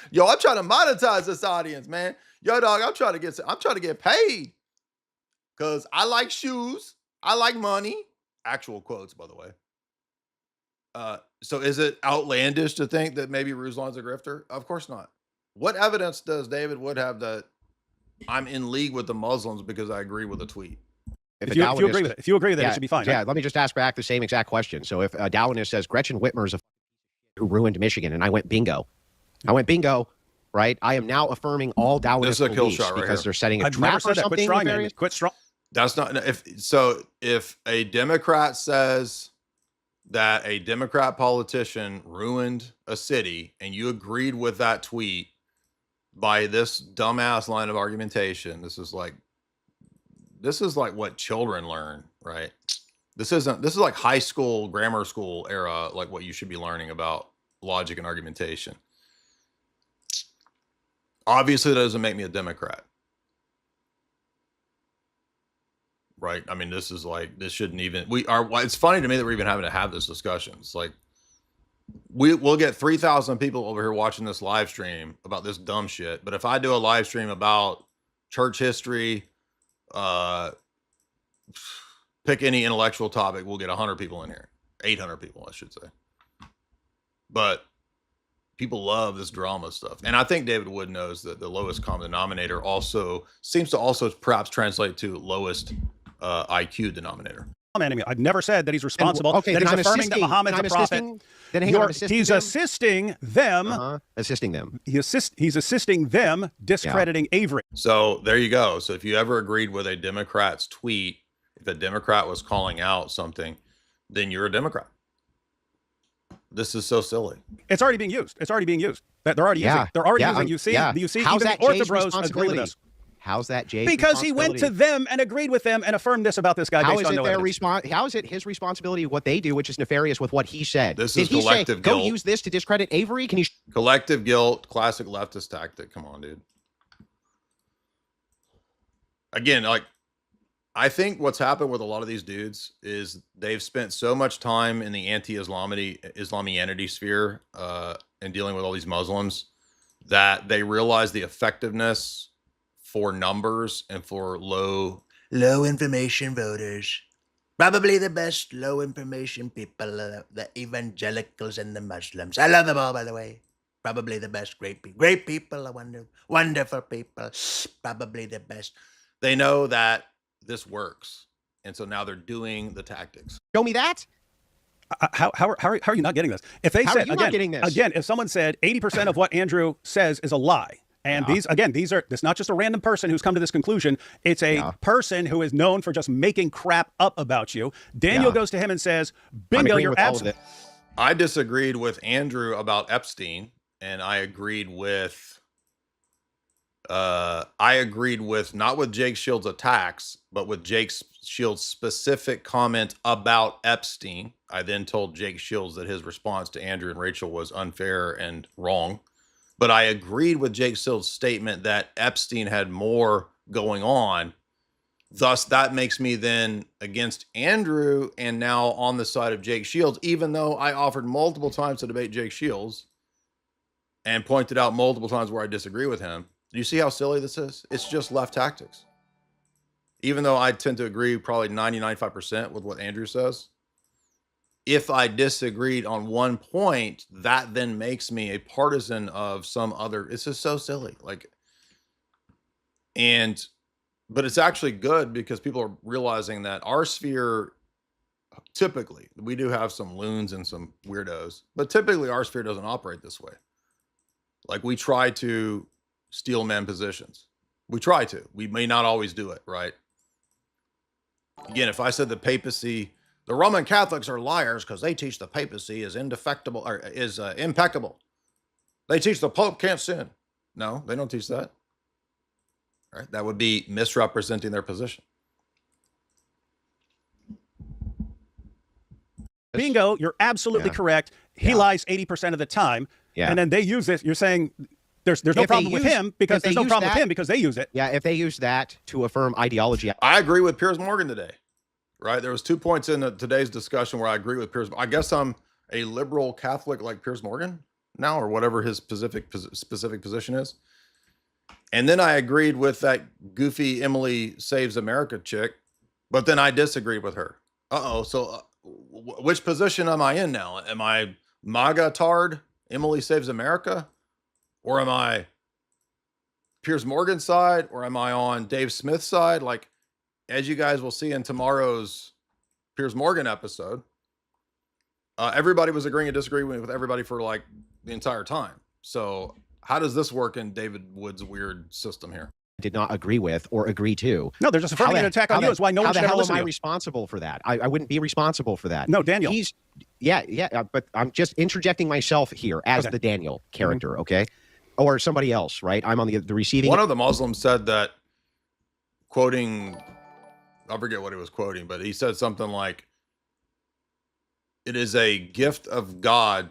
Yo, I'm trying to monetize this audience, man. Yo, dog, I'm trying to get paid. Cause I like shoes. I like money. Actual quotes, by the way. So is it outlandish to think that maybe Ruslan's a grifter? Of course not. What evidence does David Wood have that I'm in league with the Muslims because I agree with a tweet? If you agree with it, it should be fine. Yeah, right? Let me just ask back the same exact question. So if a Darwinist says Gretchen Whitmer's who ruined Michigan, and I went bingo, right? I am now affirming all Darwinist beliefs because they're setting a trap or something. Quit strong. That's not if a Democrat says that a Democrat politician ruined a city and you agreed with that tweet by this dumbass line of argumentation, this is like what children learn, right? This is like high school, grammar school era, like what you should be learning about logic and argumentation. Obviously, that doesn't make me a Democrat. Right? I mean, this shouldn't even, it's funny to me that we're even having to have this discussion. It's like, we'll get 3,000 people over here watching this live stream about this dumb shit. But if I do a live stream about church history, pick any intellectual topic, we'll get 100 people in here, 800 people, I should say. But people love this drama stuff. And I think David Wood knows that the lowest common denominator also seems to perhaps translate to lowest IQ denominator. I've never said that he's responsible. that he's affirming that Muhammad's a prophet. He's assisting them. Assisting them. He's assisting them discrediting Avery. So there you go. So if you ever agreed with a Democrat's tweet, if a Democrat was calling out something, then you're a Democrat. This is so silly. It's already being used. They're already using. They're already using. You see. How's even that the Jay's orthobros agree with us. How's that Jay's Because he went to them and agreed with them and affirmed this about this guy. How is it his responsibility what they do, which is nefarious with what he said? This is collective guilt. Go use this to discredit Avery? Can you? Collective guilt, classic leftist tactic. Come on, dude. Again, like, I think what's happened with a lot of these dudes is they've spent so much time in the anti-Islamianity sphere and dealing with all these Muslims that they realize the effectiveness for numbers and for low information voters. Probably the best low information people, the evangelicals and the Muslims. I love them all, by the way. Probably the best, great people, wonderful people. Probably the best. They know that this works. And so now they're doing the tactics. Show me that. How are you not getting this? If they How are said you not getting this? again, if someone said 80% of what Andrew says is a lie, and it's not just a random person who's come to this conclusion. It's a person who is known for just making crap up about you. Daniel goes to him and says, "Bingo, you're absolutely." I disagreed with Andrew about Epstein, and I agreed with not with Jake Shields' attacks, but with Jake Shields' specific comment about Epstein. I then told Jake Shields that his response to Andrew and Rachel was unfair and wrong. But I agreed with Jake Shields' statement that Epstein had more going on. Thus, that makes me then against Andrew and now on the side of Jake Shields, even though I offered multiple times to debate Jake Shields and pointed out multiple times where I disagree with him. Do you see how silly this is? It's just left tactics. Even though I tend to agree probably 90-95% with what Andrew says, if I disagreed on one point, that then makes me a partisan of some other. It's just so silly. But it's actually good because people are realizing that our sphere, typically, we do have some loons and some weirdos, but typically our sphere doesn't operate this way. Like, we try to steel man positions. We try to. We may not always do it, right? Again, if I said the papacy, the Roman Catholics are liars because they teach the papacy is indefectible or is impeccable. They teach the Pope can't sin. No, they don't teach that. Right? That would be misrepresenting their position. Bingo, you're absolutely correct. He lies 80% of the time. Yeah. And then they use this. You're saying there's no problem with him because there's no problem with him because they use it. Yeah, if they use that to affirm ideology. I agree with Piers Morgan today. Right? There was 2 points in today's discussion where I agree with Piers. I guess I'm a liberal Catholic like Piers Morgan now, or whatever his specific position is. And then I agreed with that goofy Emily Saves America chick, but then I disagreed with her. So which position am I in now? Am I MAGA tard, Emily Saves America? Or am I Piers Morgan's side? Or am I on Dave Smith's side? Like, as you guys will see in tomorrow's Piers Morgan episode, everybody was agreeing and disagreeing with everybody for like the entire time. So how does this work in David Wood's weird system here? Did not agree with or agree to. No, there's just affirming an attack on you. Is why no one should ever listen to you. How am I responsible for that? I wouldn't be responsible for that. No, Daniel. But I'm just interjecting myself here as the Daniel character, okay? Or somebody else, right? I'm on the receiving. One of the Muslims said that, quoting, I forget what he was quoting, but he said something like, "It is a gift of God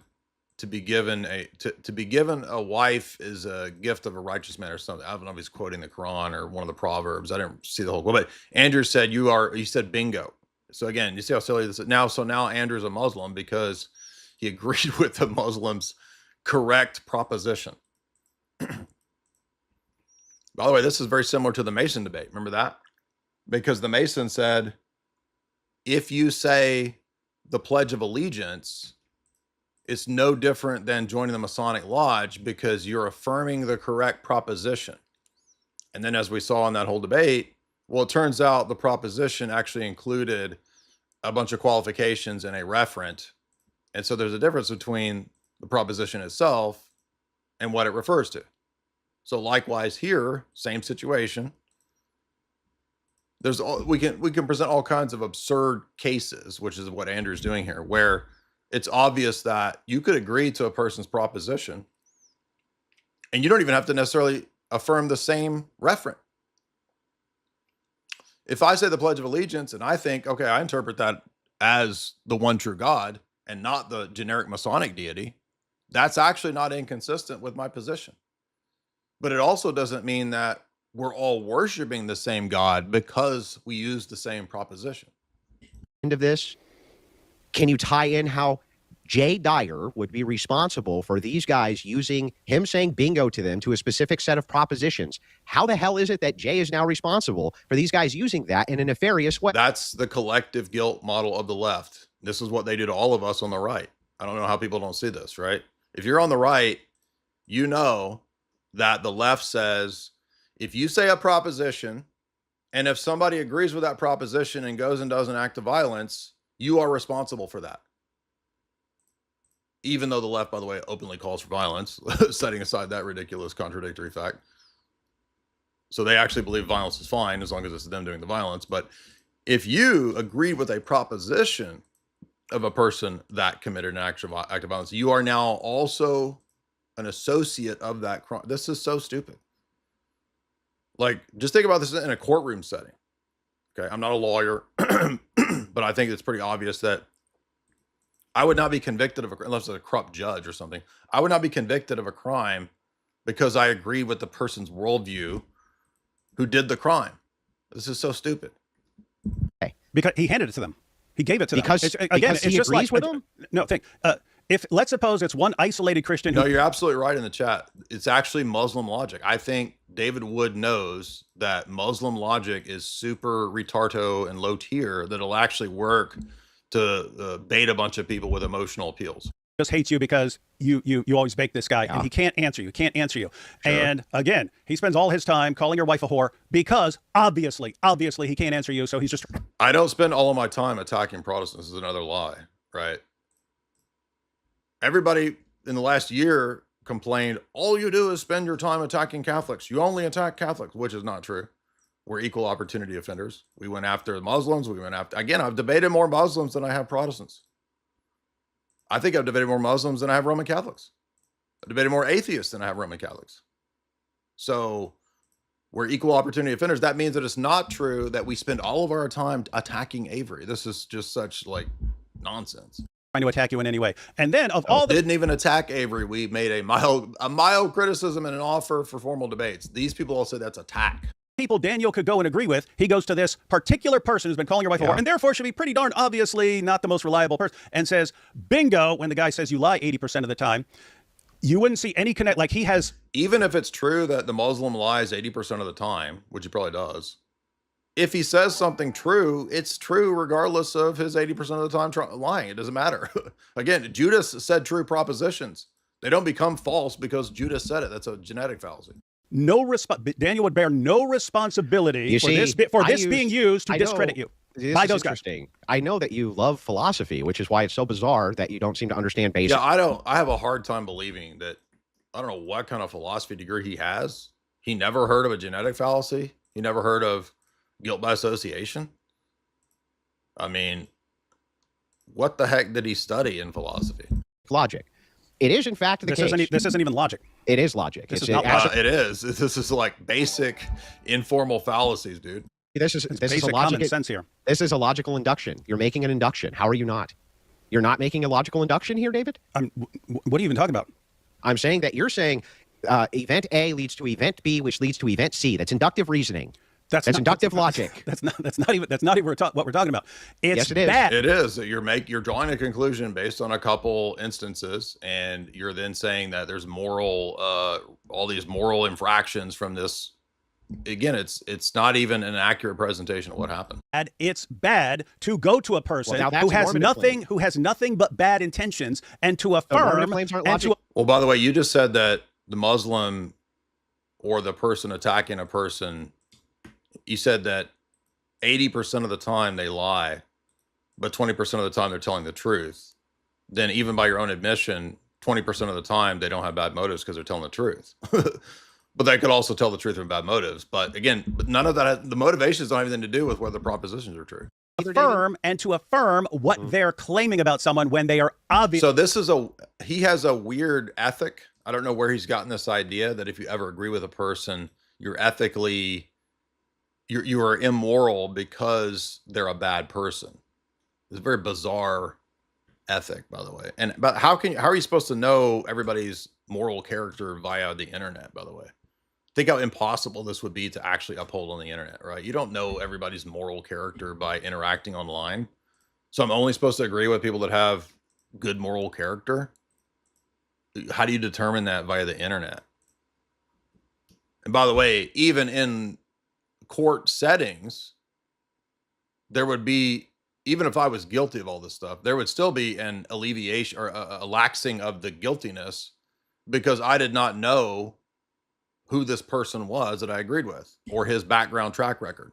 to be given a wife is a gift of a righteous man," or something. I don't know if he's quoting the Quran or one of the Proverbs. I didn't see the whole quote, but Andrew said he said bingo. So again, you see how silly this is now. So now Andrew's a Muslim because he agreed with the Muslim's correct proposition. By the way, this is very similar to the Mason debate. Remember that? Because the Mason said, if you say the Pledge of Allegiance, it's no different than joining the Masonic Lodge because you're affirming the correct proposition. And then as we saw in that whole debate, well, it turns out the proposition actually included a bunch of qualifications and a referent. And so there's a difference between the proposition itself and what it refers to. So likewise here, same situation. We can present all kinds of absurd cases, which is what Andrew's doing here, where it's obvious that you could agree to a person's proposition and you don't even have to necessarily affirm the same referent. If I say the Pledge of Allegiance and I think, okay, I interpret that as the one true God and not the generic Masonic deity, that's actually not inconsistent with my position. But it also doesn't mean that we're all worshiping the same God because we use the same proposition. End of this, can you tie in how Jay Dyer would be responsible for these guys using him saying bingo to them to a specific set of propositions? How the hell is it that Jay is now responsible for these guys using that in a nefarious way? That's the collective guilt model of the left. This is what they do to all of us on the right. I don't know how people don't see this, right? If you're on the right, you know that the left says, if you say a proposition, and if somebody agrees with that proposition and goes and does an act of violence, you are responsible for that. even though the left, by the way, openly calls for violence, setting aside that ridiculous contradictory fact. So they actually believe violence is fine as long as it's them doing the violence. But if you agree with a proposition of a person that committed an act of violence, you are now also an associate of that crime. This is so stupid. Like, just think about this in a courtroom setting. Okay, I'm not a lawyer, but I think it's pretty obvious that I would not be convicted of unless it's a corrupt judge or something. I would not be convicted of a crime because I agree with the person's worldview who did the crime. This is so stupid. Because he handed it to them. He gave it to them. Because he just agrees like with them? No, think. If let's suppose it's one isolated Christian. No, you're absolutely right in the chat. It's actually Muslim logic. I think David Wood knows that Muslim logic is super retardo and low tier that'll actually work to bait a bunch of people with emotional appeals. Just hates you because you always bake this guy, and he can't answer you. Can't answer you. Sure. And again, he spends all his time calling your wife a whore because obviously he can't answer you. So he's just. I don't spend all of my time attacking Protestants. Is another lie, right? Everybody in the last year complained, all you do is spend your time attacking Catholics. You only attack Catholics, which is not true. We're equal opportunity offenders. We went after Muslims. Again, I've debated more Muslims than I have Protestants. I think I've debated more Muslims than I have Roman Catholics. I've debated more atheists than I have Roman Catholics. So we're equal opportunity offenders. That means that it's not true that we spend all of our time attacking Avery. This is just such like nonsense. Trying to attack you in any way. And then didn't even attack Avery. We made a mild criticism and an offer for formal debates. These people all say that's attack. People Daniel could go and agree with, he goes to this particular person who's been calling your wife a whore, and therefore should be pretty darn obviously not the most reliable person, and says, bingo, when the guy says you lie 80% of the time, you wouldn't see any connect, like he has. Even if it's true that the Muslim lies 80% of the time, which he probably does, if he says something true, it's true regardless of his 80% of the time lying. It doesn't matter. Again, Judas said true propositions. They don't become false because Judas said it. That's a genetic fallacy. Daniel would bear no responsibility for this being used to discredit you. This is interesting. I know that you love philosophy, which is why it's so bizarre that you don't seem to understand basic. Yeah, I have a hard time believing that. I don't know what kind of philosophy degree he has. He never heard of a genetic fallacy. He never heard of guilt by association. I mean, what the heck did he study in philosophy? Logic. It is, in fact, the case. This isn't even logic. It is logic. This is not logic. It is. This is like basic informal fallacies, dude. This is basic common sense here. This is a logical induction. You're making an induction. How are you not? You're not making a logical induction here, David? What are you even talking about? I'm saying that you're saying event A leads to event B, which leads to event C. That's inductive reasoning. That's inductive logic. That's not even what we're talking about. Yes, it is. Bad. It is. You're drawing a conclusion based on a couple instances, and you're then saying that there's all these moral infractions from this. Again, it's not even an accurate presentation of what happened. It's bad to go to a person who has nothing but bad intentions and to affirm. Well, by the way, you just said that the Muslim or the person attacking a person. You said that 80% of the time they lie, but 20% of the time they're telling the truth. Then even by your own admission, 20% of the time they don't have bad motives because they're telling the truth. But they could also tell the truth from bad motives. But again, none of that, the motivations don't have anything to do with whether the propositions are true. To affirm what they're claiming about someone when they are obvious. So he has a weird ethic. I don't know where he's gotten this idea that if you ever agree with a person, you're ethically... You are immoral because they're a bad person. It's a very bizarre ethic, by the way. But how are you supposed to know everybody's moral character via the internet, by the way? Think how impossible this would be to actually uphold on the internet, right? You don't know everybody's moral character by interacting online. So I'm only supposed to agree with people that have good moral character. How do you determine that via the internet? And by the way, even in court settings, there would be, even if I was guilty of all this stuff, there would still be an alleviation or a laxing of the guiltiness because I did not know who this person was that I agreed with or his background track record.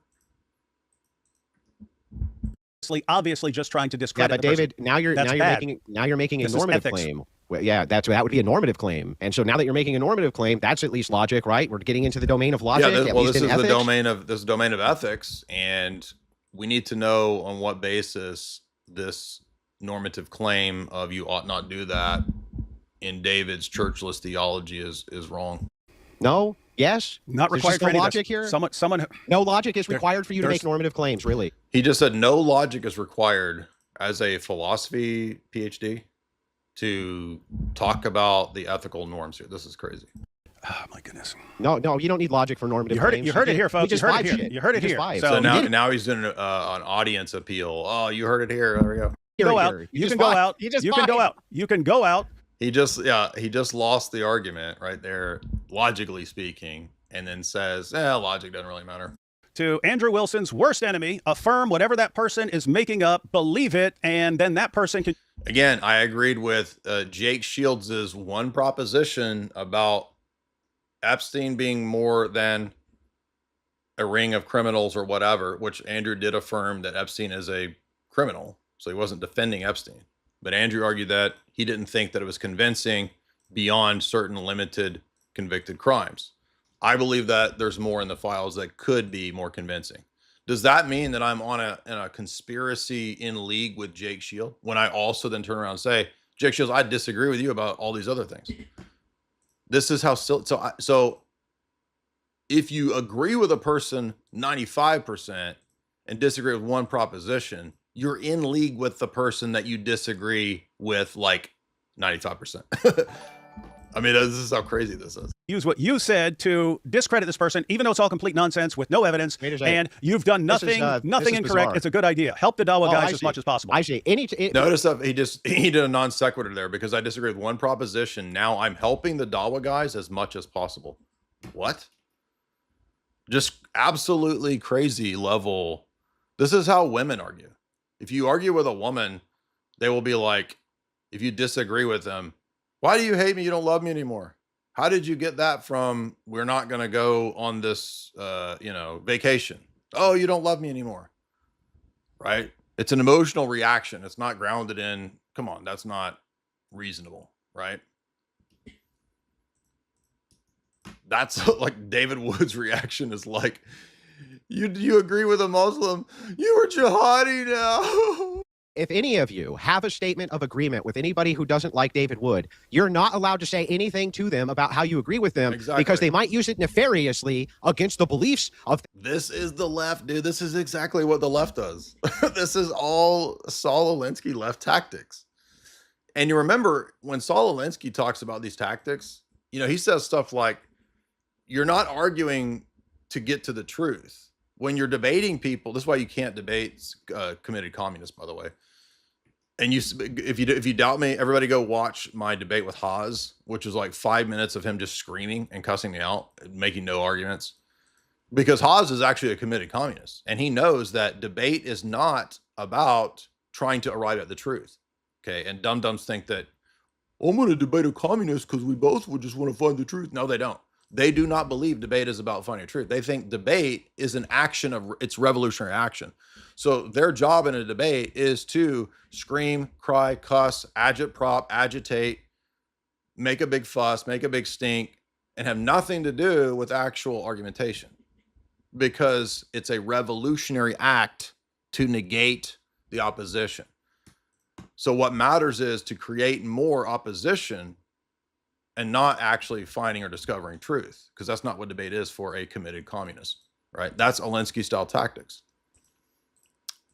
Obviously just trying to discredit. Yeah, but David, now you're making a normative claim. Well, yeah, that would be a normative claim. And so now that you're making a normative claim, that's at least logic, right? We're getting into the domain of logic. Yeah, This is ethics. the domain of ethics, and we need to know on what basis this normative claim of you ought not do that in David's churchless theology is wrong. No. Yes. Not There's required just for no any logic here. Someone. No logic is required for you to make normative claims. Really. He just said no logic is required as a philosophy PhD to talk about the ethical norms here. This is crazy. Oh my goodness. No, you don't need logic for normative claims. You heard it here, folks. You heard it here. You heard it here. So now he's doing an audience appeal. Oh, you heard it here. There we go. Go out. You can go out. You can go out. You can go out. He just lost the argument right there, logically speaking, and then says, logic doesn't really matter. To Andrew Wilson's worst enemy, affirm whatever that person is making up, believe it, and then that person can. Again, I agreed with Jake Shields' one proposition about Epstein being more than a ring of criminals or whatever, which Andrew did affirm that Epstein is a criminal. So he wasn't defending Epstein. But Andrew argued that he didn't think that it was convincing beyond certain limited convicted crimes. I believe that there's more in the files that could be more convincing. Does that mean that I'm in a conspiracy in league with Jake Shield when I also then turn around and say, Jake Shields, I disagree with you about all these other things? This is how so if you agree with a person 95% and disagree with one proposition, you're in league with the person that you disagree with like 95%. I mean, this is how crazy this is. Use what you said to discredit this person, even though it's all complete nonsense with no evidence, and you've done nothing incorrect. Bizarre. It's a good idea. Help the Dawa guys as much as possible. I see. Notice that he did a non sequitur there because I disagree with one proposition. Now I'm helping the Dawa guys as much as possible. What? Just absolutely crazy level. This is how women argue. If you argue with a woman, they will be like, if you disagree with them, why do you hate me? You don't love me anymore. How did you get that from, we're not going to go on this, vacation? Oh, you don't love me anymore. Right? It's an emotional reaction. It's not grounded in, come on, that's not reasonable. Right? That's like David Wood's reaction is like, you agree with a Muslim? You are jihadi now. If any of you have a statement of agreement with anybody who doesn't like David Wood, you're not allowed to say anything to them about how you agree with them because they might use it nefariously against the beliefs of. This is the left, dude. This is exactly what the left does. This is all Saul Alinsky left tactics. And you remember when Saul Alinsky talks about these tactics, he says stuff like, you're not arguing to get to the truth. When you're debating people, this is why you can't debate committed communists, by the way. And if you doubt me, everybody go watch my debate with Haas, which was like 5 minutes of him just screaming and cussing me out, making no arguments. Because Haas is actually a committed communist, and he knows that debate is not about trying to arrive at the truth. Okay, and dum-dums think that, I'm going to debate a communist because we both would just want to find the truth. No, they don't. They do not believe debate is about finding truth. They think debate is an action it's revolutionary action. So their job in a debate is to scream, cry, cuss, agitprop, agitate, make a big fuss, make a big stink, and have nothing to do with actual argumentation because it's a revolutionary act to negate the opposition. So what matters is to create more opposition and not actually finding or discovering truth, because that's not what debate is for a committed communist, right? That's Alinsky style tactics.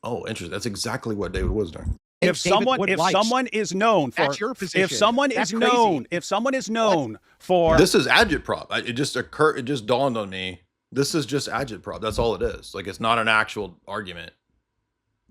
Oh, interesting. That's exactly what David Wood's doing. If someone is known for, that's your position. If someone is known for, this is agitprop. It just dawned on me. This is just agitprop. That's all it is. Like, it's not an actual argument.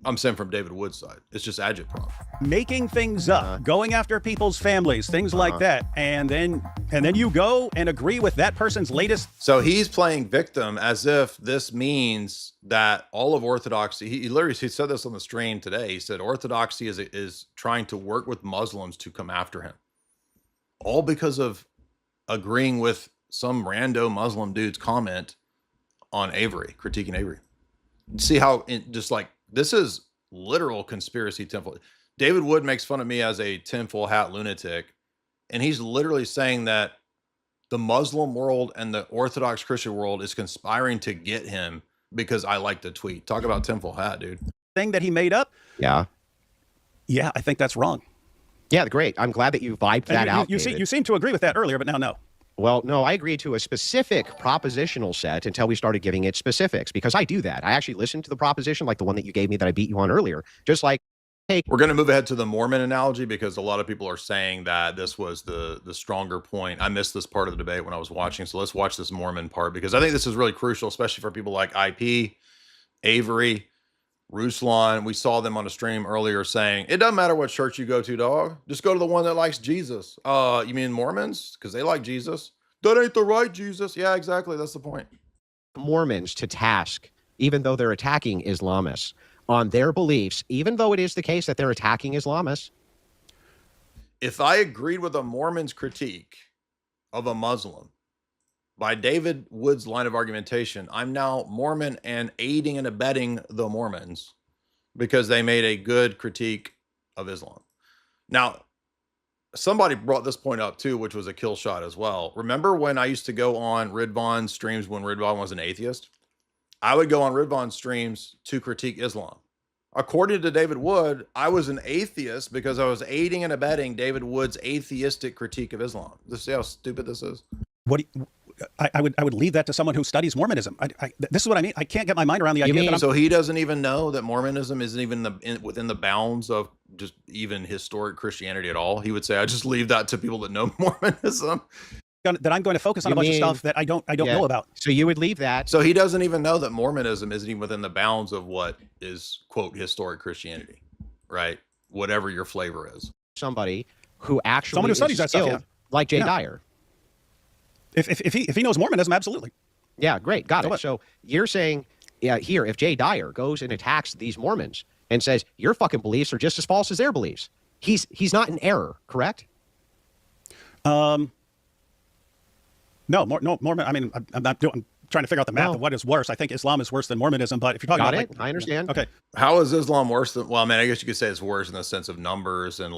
I'm saying from David Wood's side, it's just agitprop. Making things up, going after people's families, things like that, and then you go and agree with that person's latest. So he's playing victim as if this means that all of Orthodoxy. He said this on the stream today. He said Orthodoxy is trying to work with Muslims to come after him, all because of agreeing with some rando Muslim dude's comment on Avery, critiquing Avery. See how this is literal conspiracy tinfoil. David Wood makes fun of me as a tinfoil hat lunatic And he's literally saying that the Muslim world and the Orthodox Christian world is conspiring to get him because I like the tweet. Talk about tinfoil hat, dude. Thing that he made up. Yeah. Yeah, I think that's wrong. Yeah, great. I'm glad that you vibed that out. You seem to agree with that earlier, but now no. Well, no, I agreed to a specific propositional set until we started giving it specifics, because I do that. I actually listened to the proposition, like the one that you gave me that I beat you on earlier, just like, hey. We're going to move ahead to the Mormon analogy because a lot of people are saying that this was the stronger point. I missed this part of the debate when I was watching, so let's watch this Mormon part because I think this is really crucial, especially for people like IP, Avery, Ruslan. We saw them on a stream earlier saying, it doesn't matter what church you go to, dog. Just go to the one that likes Jesus. You mean Mormons? Because they like Jesus. That ain't the right Jesus. Yeah, exactly. That's the point. Mormons to task, even though they're attacking Islamists, on their beliefs, even though it is the case that they're attacking Islamists. If I agreed with a Mormon's critique of a Muslim, by David Wood's line of argumentation, I'm now Mormon and aiding and abetting the Mormons because they made a good critique of Islam. Now, somebody brought this point up too, which was a kill shot as well. Remember when I used to go on Ridvan's streams when Ridvan was an atheist? I would go on Ridvan's streams to critique Islam. According to David Wood, I was an atheist because I was aiding and abetting David Wood's atheistic critique of Islam. See how stupid this is? I would leave that to someone who studies Mormonism. This is what I mean. I can't get my mind around the idea that so he doesn't even know that Mormonism isn't even within the bounds of just even historic Christianity at all. He would say, I just leave that to people that know Mormonism. That I'm going to focus on a bunch of stuff that I don't know about. So you would leave that. So he doesn't even know that Mormonism isn't even within the bounds of what is, quote, historic Christianity, right? Whatever your flavor is. Somebody who actually someone who studies that stuff, like Jay Dyer. If he knows Mormonism, absolutely. Yeah, great. Got it. So you're saying, here, if Jay Dyer goes and attacks these Mormons and says, your fucking beliefs are just as false as their beliefs, he's not in error, correct? No, Mormon. I mean, I'm trying to figure out the math of what is worse. I think Islam is worse than Mormonism, but if you're talking about I understand. Okay. How is Islam worse than, well, I mean, I guess you could say it's worse in the sense of numbers and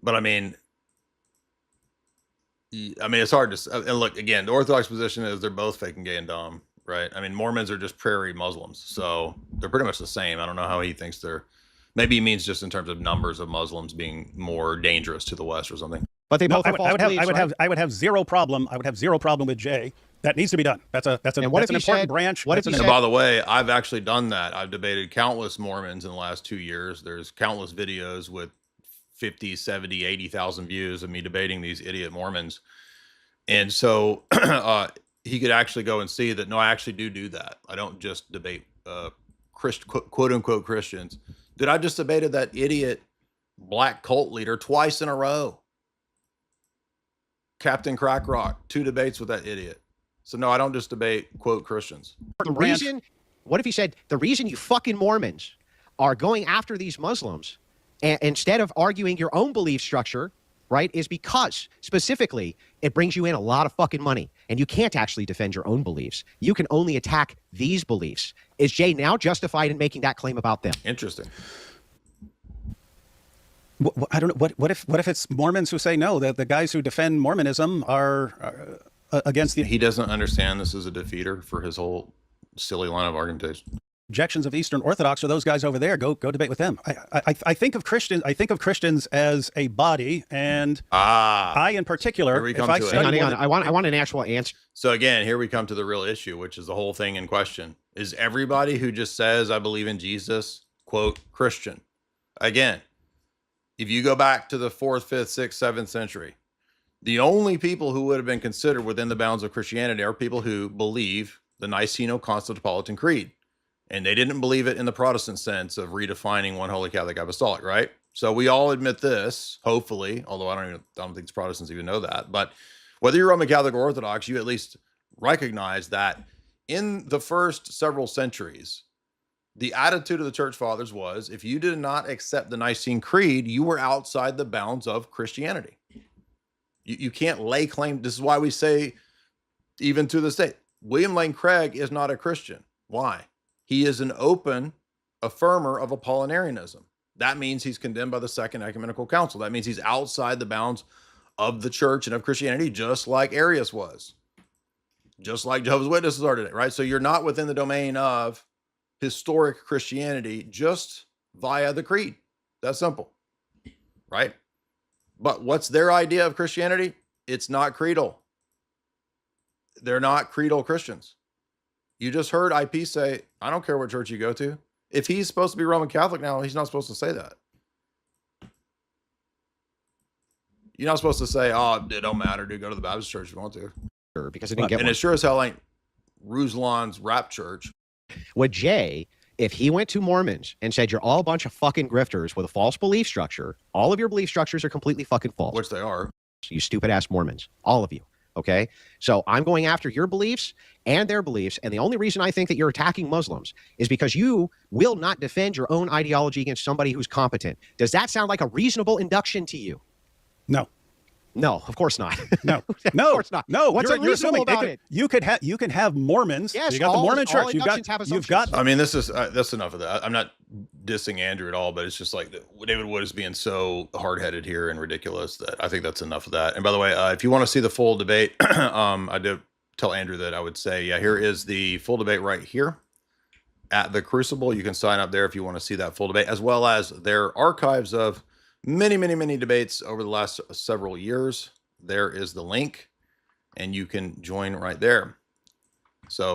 but I mean, it's hard to, and look, again, the Orthodox position is they're both fake and gay and dumb, right? I mean, Mormons are just prairie Muslims, so they're pretty much the same. I don't know how he thinks maybe he means just in terms of numbers of Muslims being more dangerous to the West or something. But they both have false beliefs, I would have zero problem. I would have zero problem with Jay. That needs to be done. That's an important branch. And by the way, I've actually done that. I've debated countless Mormons in the last 2 years. There's countless videos with 50, 70, 80,000 views of me debating these idiot Mormons. And so he could actually go and see that, no, I actually do that. I don't just debate quote unquote Christians. Dude, I just debated that idiot black cult leader twice in a row. Captain Crack Rock, 2 debates with that idiot. So no, I don't just debate quote Christians. What if he said, the reason you fucking Mormons are going after these Muslims instead of arguing your own belief structure, right, is because specifically it brings you in a lot of fucking money and you can't actually defend your own beliefs. You can only attack these beliefs. Is Jay now justified in making that claim about them? Interesting. I don't know. What if it's Mormons who say no, that the guys who defend Mormonism are against the... He doesn't understand this is a defeater for his whole silly line of argumentation. Objections of Eastern Orthodox are those guys over there. Go debate with them. I think of Christians as a body, and I in particular, if I study I want an actual answer. So again, here we come to the real issue, which is the whole thing in question. Is everybody who just says I believe in Jesus, quote, Christian? Again, if you go back to the 4th, 5th, 6th, 7th century, the only people who would have been considered within the bounds of Christianity are people who believe the Niceno-Constantinopolitan Creed. And they didn't believe it in the Protestant sense of redefining one Holy Catholic Apostolic, right? So we all admit this, hopefully, although I don't think Protestants even know that. But whether you're Roman Catholic or Orthodox, you at least recognize that in the first several centuries, the attitude of the church fathers was, if you did not accept the Nicene Creed, you were outside the bounds of Christianity. You can't lay claim. This is why we say, even to this day, William Lane Craig is not a Christian. Why? He is an open affirmer of Apollinarianism. That means he's condemned by the Second Ecumenical Council. That means he's outside the bounds of the church and of Christianity, just like Arius was, just like Jehovah's Witnesses are today, right? So you're not within the domain of historic Christianity just via the creed. That's simple, right? But what's their idea of Christianity? It's not creedal. They're not creedal Christians. You just heard IP say, I don't care what church you go to. If he's supposed to be Roman Catholic now, he's not supposed to say that. You're not supposed to say, oh, it don't matter, dude. Go to the Baptist church if you want to. Because it didn't get And one. it sure as hell ain't Ruslan's rap church. Would Jay, if he went to Mormons and said, you're all a bunch of fucking grifters with a false belief structure, all of your belief structures are completely fucking false. Which they are. You stupid ass Mormons, all of you. Okay. So I'm going after your beliefs and their beliefs. And the only reason I think that you're attacking Muslims is because you will not defend your own ideology against somebody who's competent. Does that sound like a reasonable induction to you? No. No, of course not. No, of no, course not. No. What's unreasonable about it? You can have Mormons. Yes, you got the Mormon all church. You've got. I mean, this is that's enough of that. I'm not dissing Andrew at all, but it's just like David Wood is being so hard-headed here and ridiculous that I think that's enough of that. And by the way, if you want to see the full debate, I did tell Andrew that I would say, yeah, here is the full debate right here at the Crucible. You can sign up there if you want to see that full debate, as well as their archives of many, many, many debates over the last several years. There is the link, and you can join right there. So